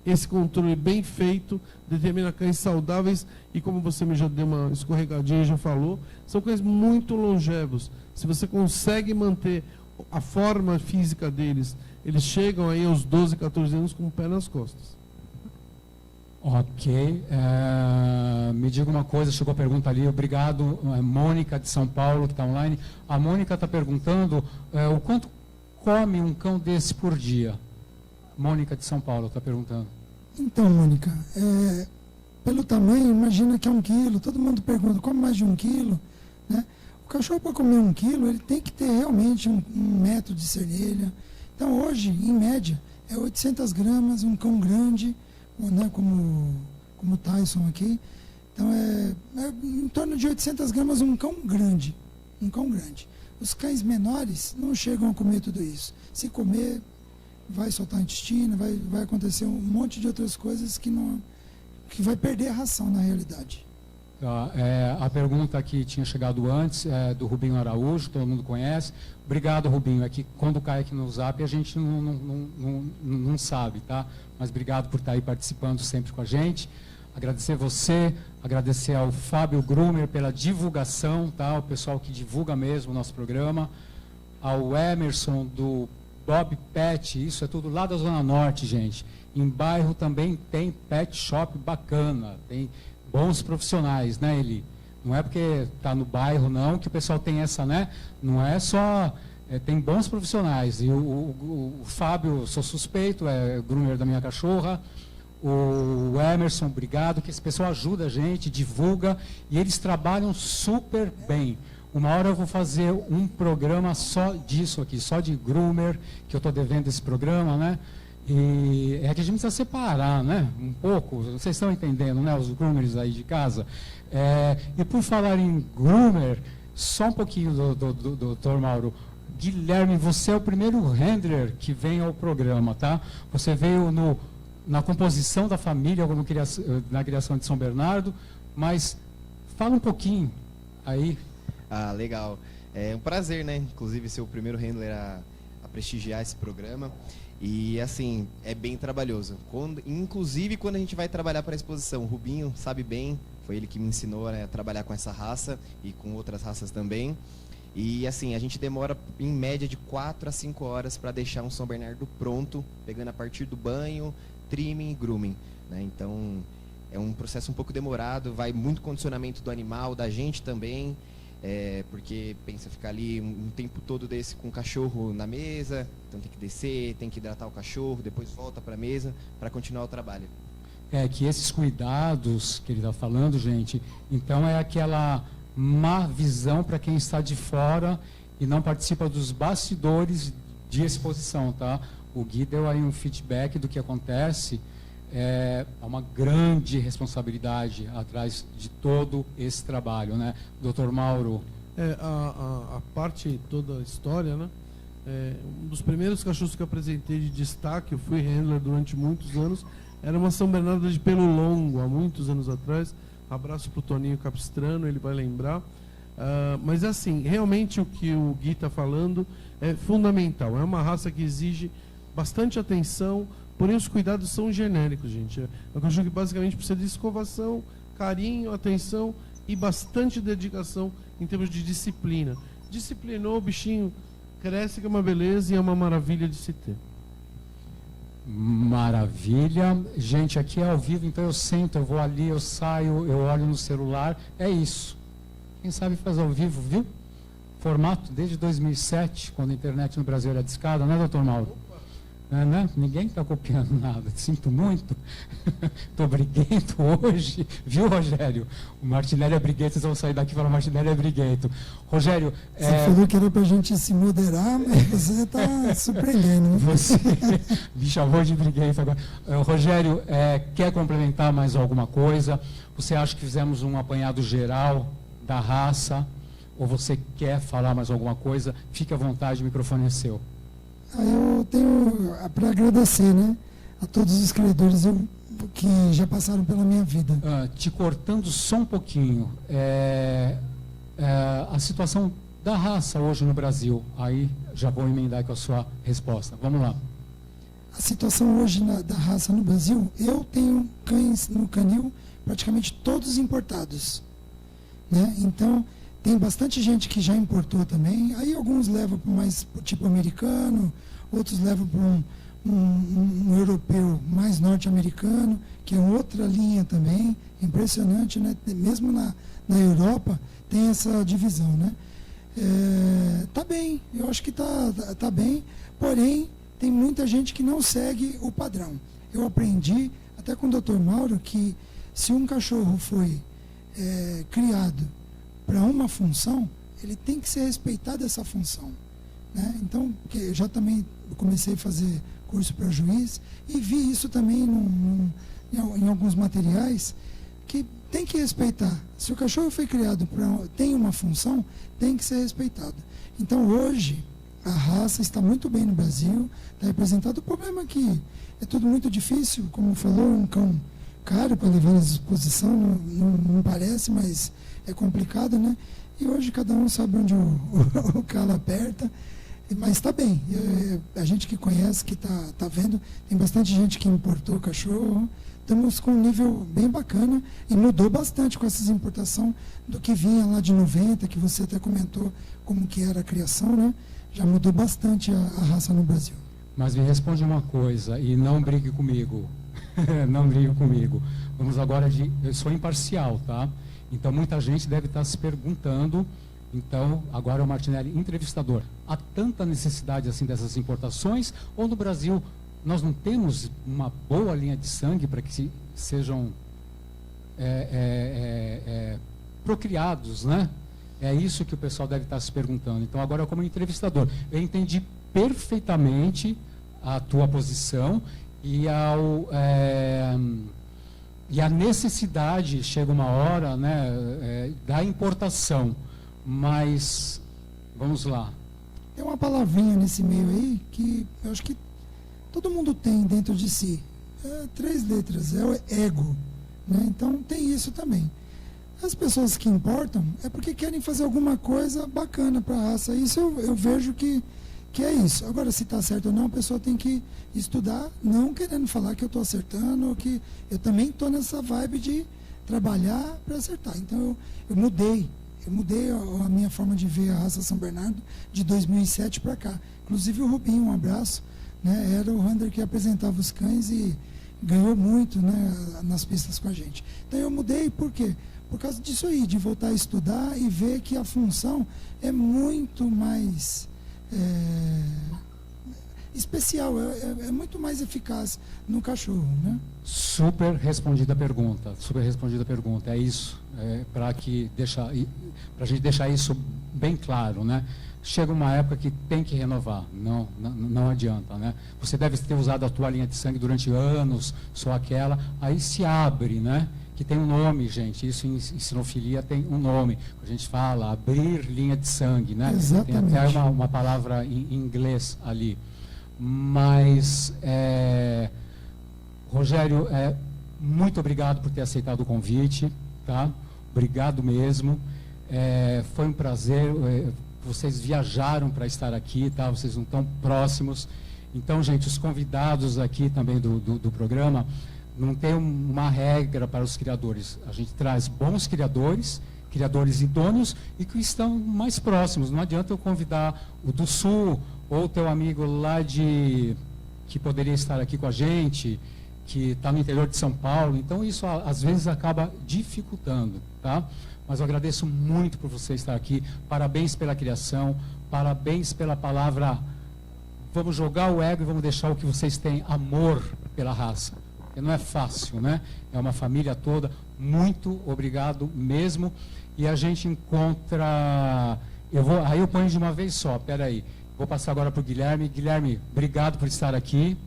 Esse controle bem feito determina cães saudáveis e, como você me já deu uma escorregadinha e já falou, são cães muito longevos. Se você consegue manter a forma física deles, eles chegam aí aos 12, 14 anos com o pé nas costas. Ok. Me diga uma coisa, chegou a pergunta ali, obrigado, Mônica de São Paulo, que está online. A Mônica está perguntando o quanto come um cão desse por dia? Mônica de São Paulo está perguntando. Então, Mônica, pelo tamanho, imagina que é 1 quilo. Todo mundo pergunta, come mais de 1 quilo? Né? O cachorro, para comer 1 quilo, ele tem que ter realmente um metro de cernelha. Então, hoje, em média, é 800 gramas, um cão grande, né, como o Tyson aqui. Então, é em torno de 800 gramas um cão grande. Um cão grande. Os cães menores não chegam a comer tudo isso. Se comer, vai soltar intestino, vai acontecer um monte de outras coisas que vai perder a ração na realidade. A pergunta que tinha chegado antes é do Rubinho Araújo, todo mundo conhece. Obrigado, Rubinho. É que quando cai aqui no Zap a gente não sabe, tá? Mas obrigado por estar aí participando sempre com a gente. Agradecer você, agradecer ao Fábio Grumer pela divulgação, tá? O pessoal que divulga mesmo o nosso programa. Ao Emerson do Bob Pet, isso é tudo lá da Zona Norte, gente. Em bairro também tem pet shop bacana, tem bons profissionais, né, Eli? Não é porque está no bairro, não, que o pessoal tem essa, né? Não é só... tem bons profissionais. E o Fábio, sou suspeito, é groomer da minha cachorra. O Emerson, obrigado, que esse pessoal ajuda a gente, divulga, e eles trabalham super bem. Uma hora eu vou fazer um programa só disso aqui, só de groomer, que eu estou devendo esse programa, né? E é que a gente precisa separar, né? Um pouco, vocês estão entendendo, né? Os groomers aí de casa. E por falar em groomer, só um pouquinho do Dr. Mauro. Guilherme, você é o primeiro handler que vem ao programa, tá? Você veio na composição da família, na criação de São Bernardo, mas fala um pouquinho aí. Ah, legal. É um prazer, né? Inclusive, ser o primeiro handler a prestigiar esse programa. E, assim, é bem trabalhoso. Inclusive, quando a gente vai trabalhar para a exposição, o Rubinho sabe bem, foi ele que me ensinou, né, a trabalhar com essa raça e com outras raças também. E, assim, a gente demora, em média, de 4 a 5 horas para deixar um São Bernardo pronto, pegando a partir do banho, trimming e grooming, né? Então, é um processo um pouco demorado, vai muito condicionamento do animal, da gente também. Porque pensa ficar ali um tempo todo desse com o cachorro na mesa, então tem que descer, tem que hidratar o cachorro, depois volta para a mesa para continuar o trabalho. Que esses cuidados que ele está falando, gente, então é aquela má visão para quem está de fora e não participa dos bastidores de exposição, tá? O Gui deu aí um feedback do que acontece. Há uma grande responsabilidade atrás de todo esse trabalho, né? Dr. Mauro. A parte, toda a história, né? Um dos primeiros cachorros que eu apresentei de destaque, eu fui handler durante muitos anos, era uma São Bernardo de pelo longo, há muitos anos atrás. Abraço para o Toninho Capistrano, ele vai lembrar. Mas assim, realmente o que o Gui está falando é fundamental. É uma raça que exige bastante atenção, porém os cuidados são genéricos, gente. É um cachorro que basicamente precisa de escovação, carinho, atenção e bastante dedicação em termos de disciplina. Disciplinou, o bichinho cresce, que é uma beleza e é uma maravilha de se ter. Maravilha. Gente, aqui é ao vivo, então eu sento, eu vou ali, eu saio, eu olho no celular. É isso. Quem sabe faz ao vivo, viu? Formato desde 2007, quando a internet no Brasil era discada, né, doutor Mauro? Né? Ninguém está copiando nada, sinto muito. Estou briguento hoje, viu, Rogério? O Martinelli é briguento, vocês vão sair daqui e falar: Martinelli é briguento. Rogério, você falou que era para a gente se moderar, mas você está surpreendendo. Né? Você me chamou de briguento agora. Rogério, quer complementar mais alguma coisa? Você acha que fizemos um apanhado geral da raça? Ou você quer falar mais alguma coisa? Fique à vontade, o microfone é seu. Eu tenho para agradecer, né, a todos os criadores que já passaram pela minha vida. Te cortando só um pouquinho, a situação da raça hoje no Brasil, aí já vou emendar com a sua resposta. Vamos lá. A situação hoje da raça no Brasil, eu tenho cães no canil praticamente todos importados, né? Então, tem bastante gente que já importou também. Aí alguns levam para mais tipo americano, outros levam para um europeu mais norte-americano, que é outra linha também. Impressionante, né? Mesmo na Europa tem essa divisão, né? Tá bem, eu acho que tá bem, porém tem muita gente que não segue o padrão. Eu aprendi até com o Dr. Mauro que se um cachorro foi criado para uma função, ele tem que ser respeitado essa função, né? Então, eu já também comecei a fazer curso para juiz e vi isso também em alguns materiais, que tem que respeitar. Se o cachorro foi criado tem uma função, tem que ser respeitado. Então, hoje, a raça está muito bem no Brasil, está representado. O problema é que é tudo muito difícil, como falou, um cão caro para levar à exposição, não parece, mas é complicado, né? E hoje cada um sabe onde o calo aperta, mas está bem. A gente que conhece, que tá vendo, tem bastante gente que importou cachorro. Estamos com um nível bem bacana e mudou bastante com essas importações do que vinha lá de 90, que você até comentou como que era a criação, né? Já mudou bastante a raça no Brasil. Mas me responde uma coisa e não brigue comigo. Não brigue comigo. Vamos agora eu sou imparcial, tá? Então, muita gente deve estar se perguntando, então, agora o Martinelli, entrevistador, há tanta necessidade assim dessas importações, ou no Brasil nós não temos uma boa linha de sangue para que sejam procriados, né? É isso que o pessoal deve estar se perguntando. Então, agora como entrevistador, eu entendi perfeitamente a tua posição e a necessidade, chega uma hora, né, da importação. Mas, vamos lá. Tem uma palavrinha nesse meio aí que eu acho que todo mundo tem dentro de si. 3 letras, é o ego, né? Então tem isso também. As pessoas que importam é porque querem fazer alguma coisa bacana para a raça. Isso eu vejo que é isso. Agora, se está certo ou não, a pessoa tem que estudar, não querendo falar que eu estou acertando, ou que eu também estou nessa vibe de trabalhar para acertar. Então, eu mudei a minha forma de ver a raça São Bernardo de 2007 para cá. Inclusive o Rubinho, um abraço, né? Era o Hunter que apresentava os cães e ganhou muito, né, nas pistas com a gente. Então, eu mudei, por quê? Por causa disso aí, de voltar a estudar e ver que a função é muito mais especial, é muito mais eficaz no cachorro, né? Super respondida a pergunta, é isso, para a gente deixar isso bem claro, né? Chega uma época que tem que renovar, não adianta, né? Você deve ter usado a tua linha de sangue durante anos, só aquela, aí se abre, né? Que tem um nome, gente, isso em sinofilia tem um nome, a gente fala abrir linha de sangue, né? Exatamente. Tem até uma palavra em inglês ali. Mas, Rogério, muito obrigado por ter aceitado o convite, tá? Obrigado mesmo. Foi um prazer, vocês viajaram para estar aqui, tá? Vocês não estão próximos. Então, gente, os convidados aqui também do programa, não tem uma regra para os criadores. A gente traz bons criadores idôneos e que estão mais próximos. Não adianta eu convidar o do Sul ou o teu amigo lá que poderia estar aqui com a gente, que está no interior de São Paulo. Então, isso às vezes acaba dificultando, tá? Mas eu agradeço muito por você estar aqui. Parabéns pela criação, parabéns pela palavra vamos jogar o ego e vamos deixar o que vocês têm, amor pela raça. Porque não é fácil, né? É uma família toda. Muito obrigado mesmo. E a gente encontra... Aí eu ponho de uma vez só, peraí. Vou passar agora para o Guilherme. Guilherme, obrigado por estar aqui.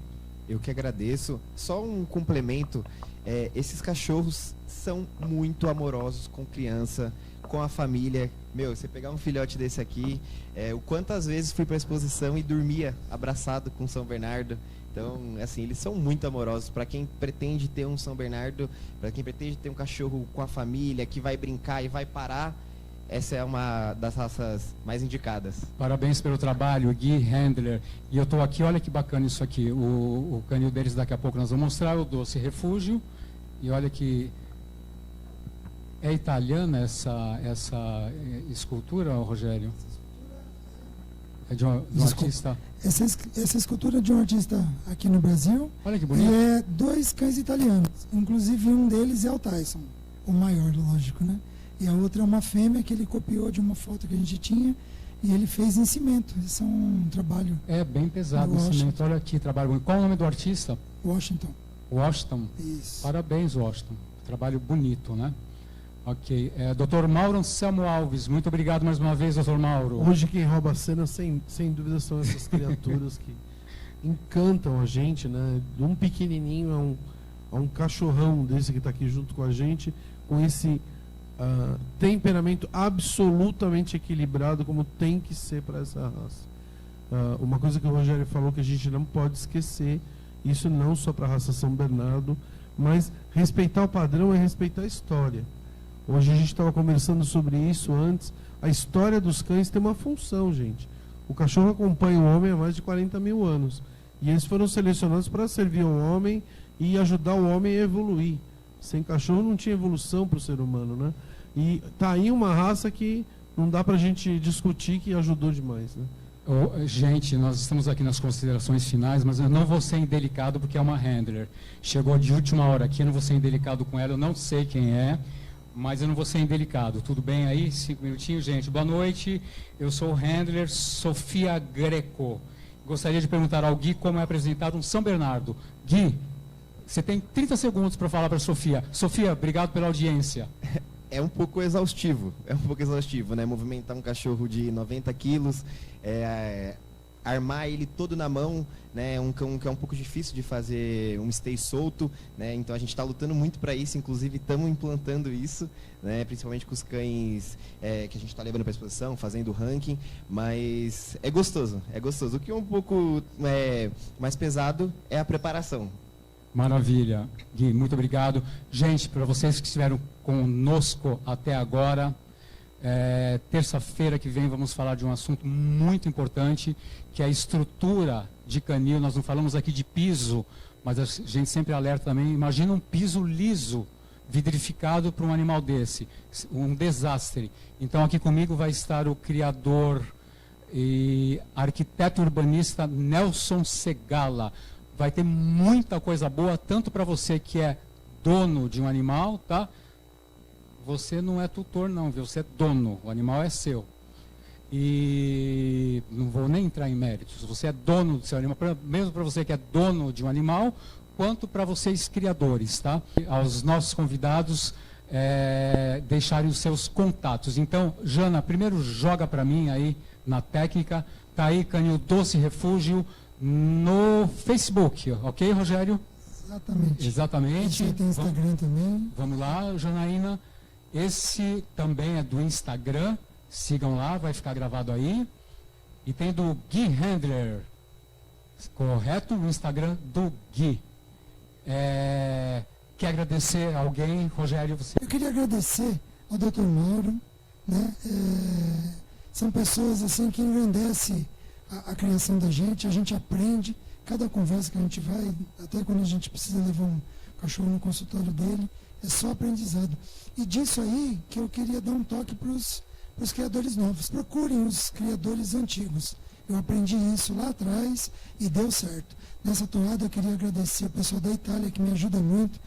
Eu que agradeço. Só um complemento. Esses cachorros são muito amorosos com criança, com a família. Meu, você pegar um filhote desse aqui, o quantas vezes fui para a exposição e dormia abraçado com São Bernardo. Então, assim, eles são muito amorosos. Para quem pretende ter um São Bernardo, para quem pretende ter um cachorro com a família, que vai brincar e vai parar, essa é uma das raças mais indicadas. Parabéns pelo trabalho, Gui Handler. E eu estou aqui, olha que bacana isso aqui. O canil deles daqui a pouco nós vamos mostrar, o Doce Refúgio. E olha que... É italiana essa escultura, Rogério? É de um artista? Essa escultura é de um artista aqui no Brasil. Olha que bonito. E 2 cães italianos. Inclusive um deles é o Tyson, o maior, lógico, né? E a outra é uma fêmea que ele copiou de uma foto que a gente tinha e ele fez em cimento. Esse é um trabalho... É bem pesado o cimento. Olha aqui, trabalho bonito. Qual é o nome do artista? Washington. Washington. Isso. Parabéns, Washington. Trabalho bonito, né? Ok. Dr. Mauro Anselmo Alves, muito obrigado mais uma vez, Dr. Mauro. Hoje quem rouba a cena, sem dúvida, são essas criaturas que encantam a gente, né? De um pequenininho a um cachorrão desse que está aqui junto com a gente, com esse temperamento absolutamente equilibrado, como tem que ser para essa raça. Uma coisa que o Rogério falou que a gente não pode esquecer, isso não só para a raça São Bernardo, mas respeitar o padrão é respeitar a história. Hoje a gente estava conversando sobre isso antes. A história dos cães tem uma função, gente. O cachorro acompanha o homem há mais de 40 mil anos. E eles foram selecionados para servir ao homem e ajudar o homem a evoluir. Sem cachorro não tinha evolução para o ser humano, né? E tá aí uma raça que não dá para a gente discutir, que ajudou demais, né? Gente, nós estamos aqui nas considerações finais, mas eu não vou ser indelicado porque é uma handler. Chegou de última hora aqui, eu não vou ser indelicado com ela, eu não sei quem é, mas eu não vou ser indelicado. Tudo bem aí? 5 minutinhos, gente. Boa noite, eu sou o handler Sofia Greco. Gostaria de perguntar ao Gui como é apresentado um São Bernardo. Gui, você tem 30 segundos para falar para a Sofia. Sofia, obrigado pela audiência. É um pouco exaustivo, né? Movimentar um cachorro de 90 quilos, armar ele todo na mão, né? Um cão que é um pouco difícil de fazer um stay solto, né? Então a gente está lutando muito para isso, inclusive estamos implantando isso, né? Principalmente com os cães que a gente está levando para a exposição, fazendo ranking, mas é gostoso. O que é um pouco mais pesado é a preparação. Maravilha, Gui, muito obrigado. Gente, para vocês que estiveram conosco até agora, terça-feira que vem vamos falar de um assunto muito importante, que é a estrutura de canil. Nós não falamos aqui de piso, mas a gente sempre alerta também. Imagina um piso liso, vidrificado para um animal desse, um desastre. Então aqui comigo vai estar o criador e arquiteto urbanista Nelson Segala. Vai ter muita coisa boa, tanto para você que é dono de um animal, tá? Você não é tutor não, viu? Você é dono, o animal é seu. E não vou nem entrar em méritos. Você é dono do seu animal, mesmo para você que é dono de um animal, quanto para vocês criadores, tá? Aos nossos convidados deixarem os seus contatos. Então, Jana, primeiro joga para mim aí na técnica. Tá aí, Canil Doce Refúgio no Facebook, ok, Rogério? Exatamente. Você tem Instagram também. Vamos lá, Janaína. Esse também é do Instagram. Sigam lá, vai ficar gravado aí. E tem do Gui Handler. Correto? O Instagram do Gui. Quer agradecer a alguém, Rogério? Você? Eu queria agradecer ao Dr. Mauro, né? São pessoas assim que engrandecem a criação da gente, a gente aprende, cada conversa que a gente vai, até quando a gente precisa levar um cachorro no consultório dele, é só aprendizado. E disso aí que eu queria dar um toque para os criadores novos. Procurem os criadores antigos. Eu aprendi isso lá atrás e deu certo. Nessa toada eu queria agradecer o pessoal da Itália que me ajuda muito,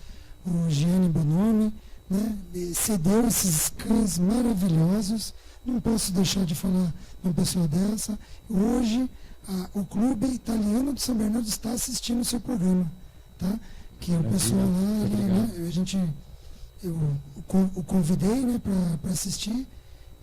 o Gianni Bonomi, né? Cedeu esses cães maravilhosos, não posso deixar de falar de uma pessoa dessa. Hoje, o Clube Italiano de São Bernardo está assistindo o seu programa, tá? Que o pessoal lá, né, eu o convidei, né, para assistir,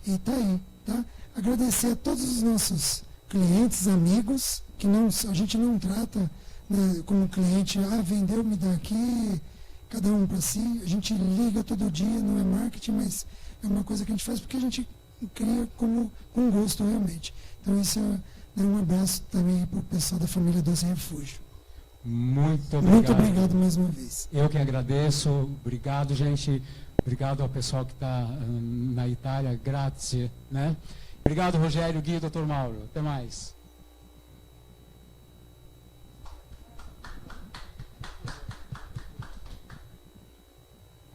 e está aí, tá? Agradecer a todos os nossos clientes, amigos, que a gente não trata, né, como cliente, vendeu, me dá aqui, cada um para si. A gente liga todo dia, não é marketing, mas é uma coisa que a gente faz porque a gente cria com gosto realmente. Então isso é um abraço também para o pessoal da família Doce Refúgio. Muito obrigado. Muito obrigado mais uma vez. Eu que agradeço. Obrigado, gente. Obrigado ao pessoal que está na Itália. Grazie, né? Obrigado, Rogério, Gui, Dr. Mauro. Até mais.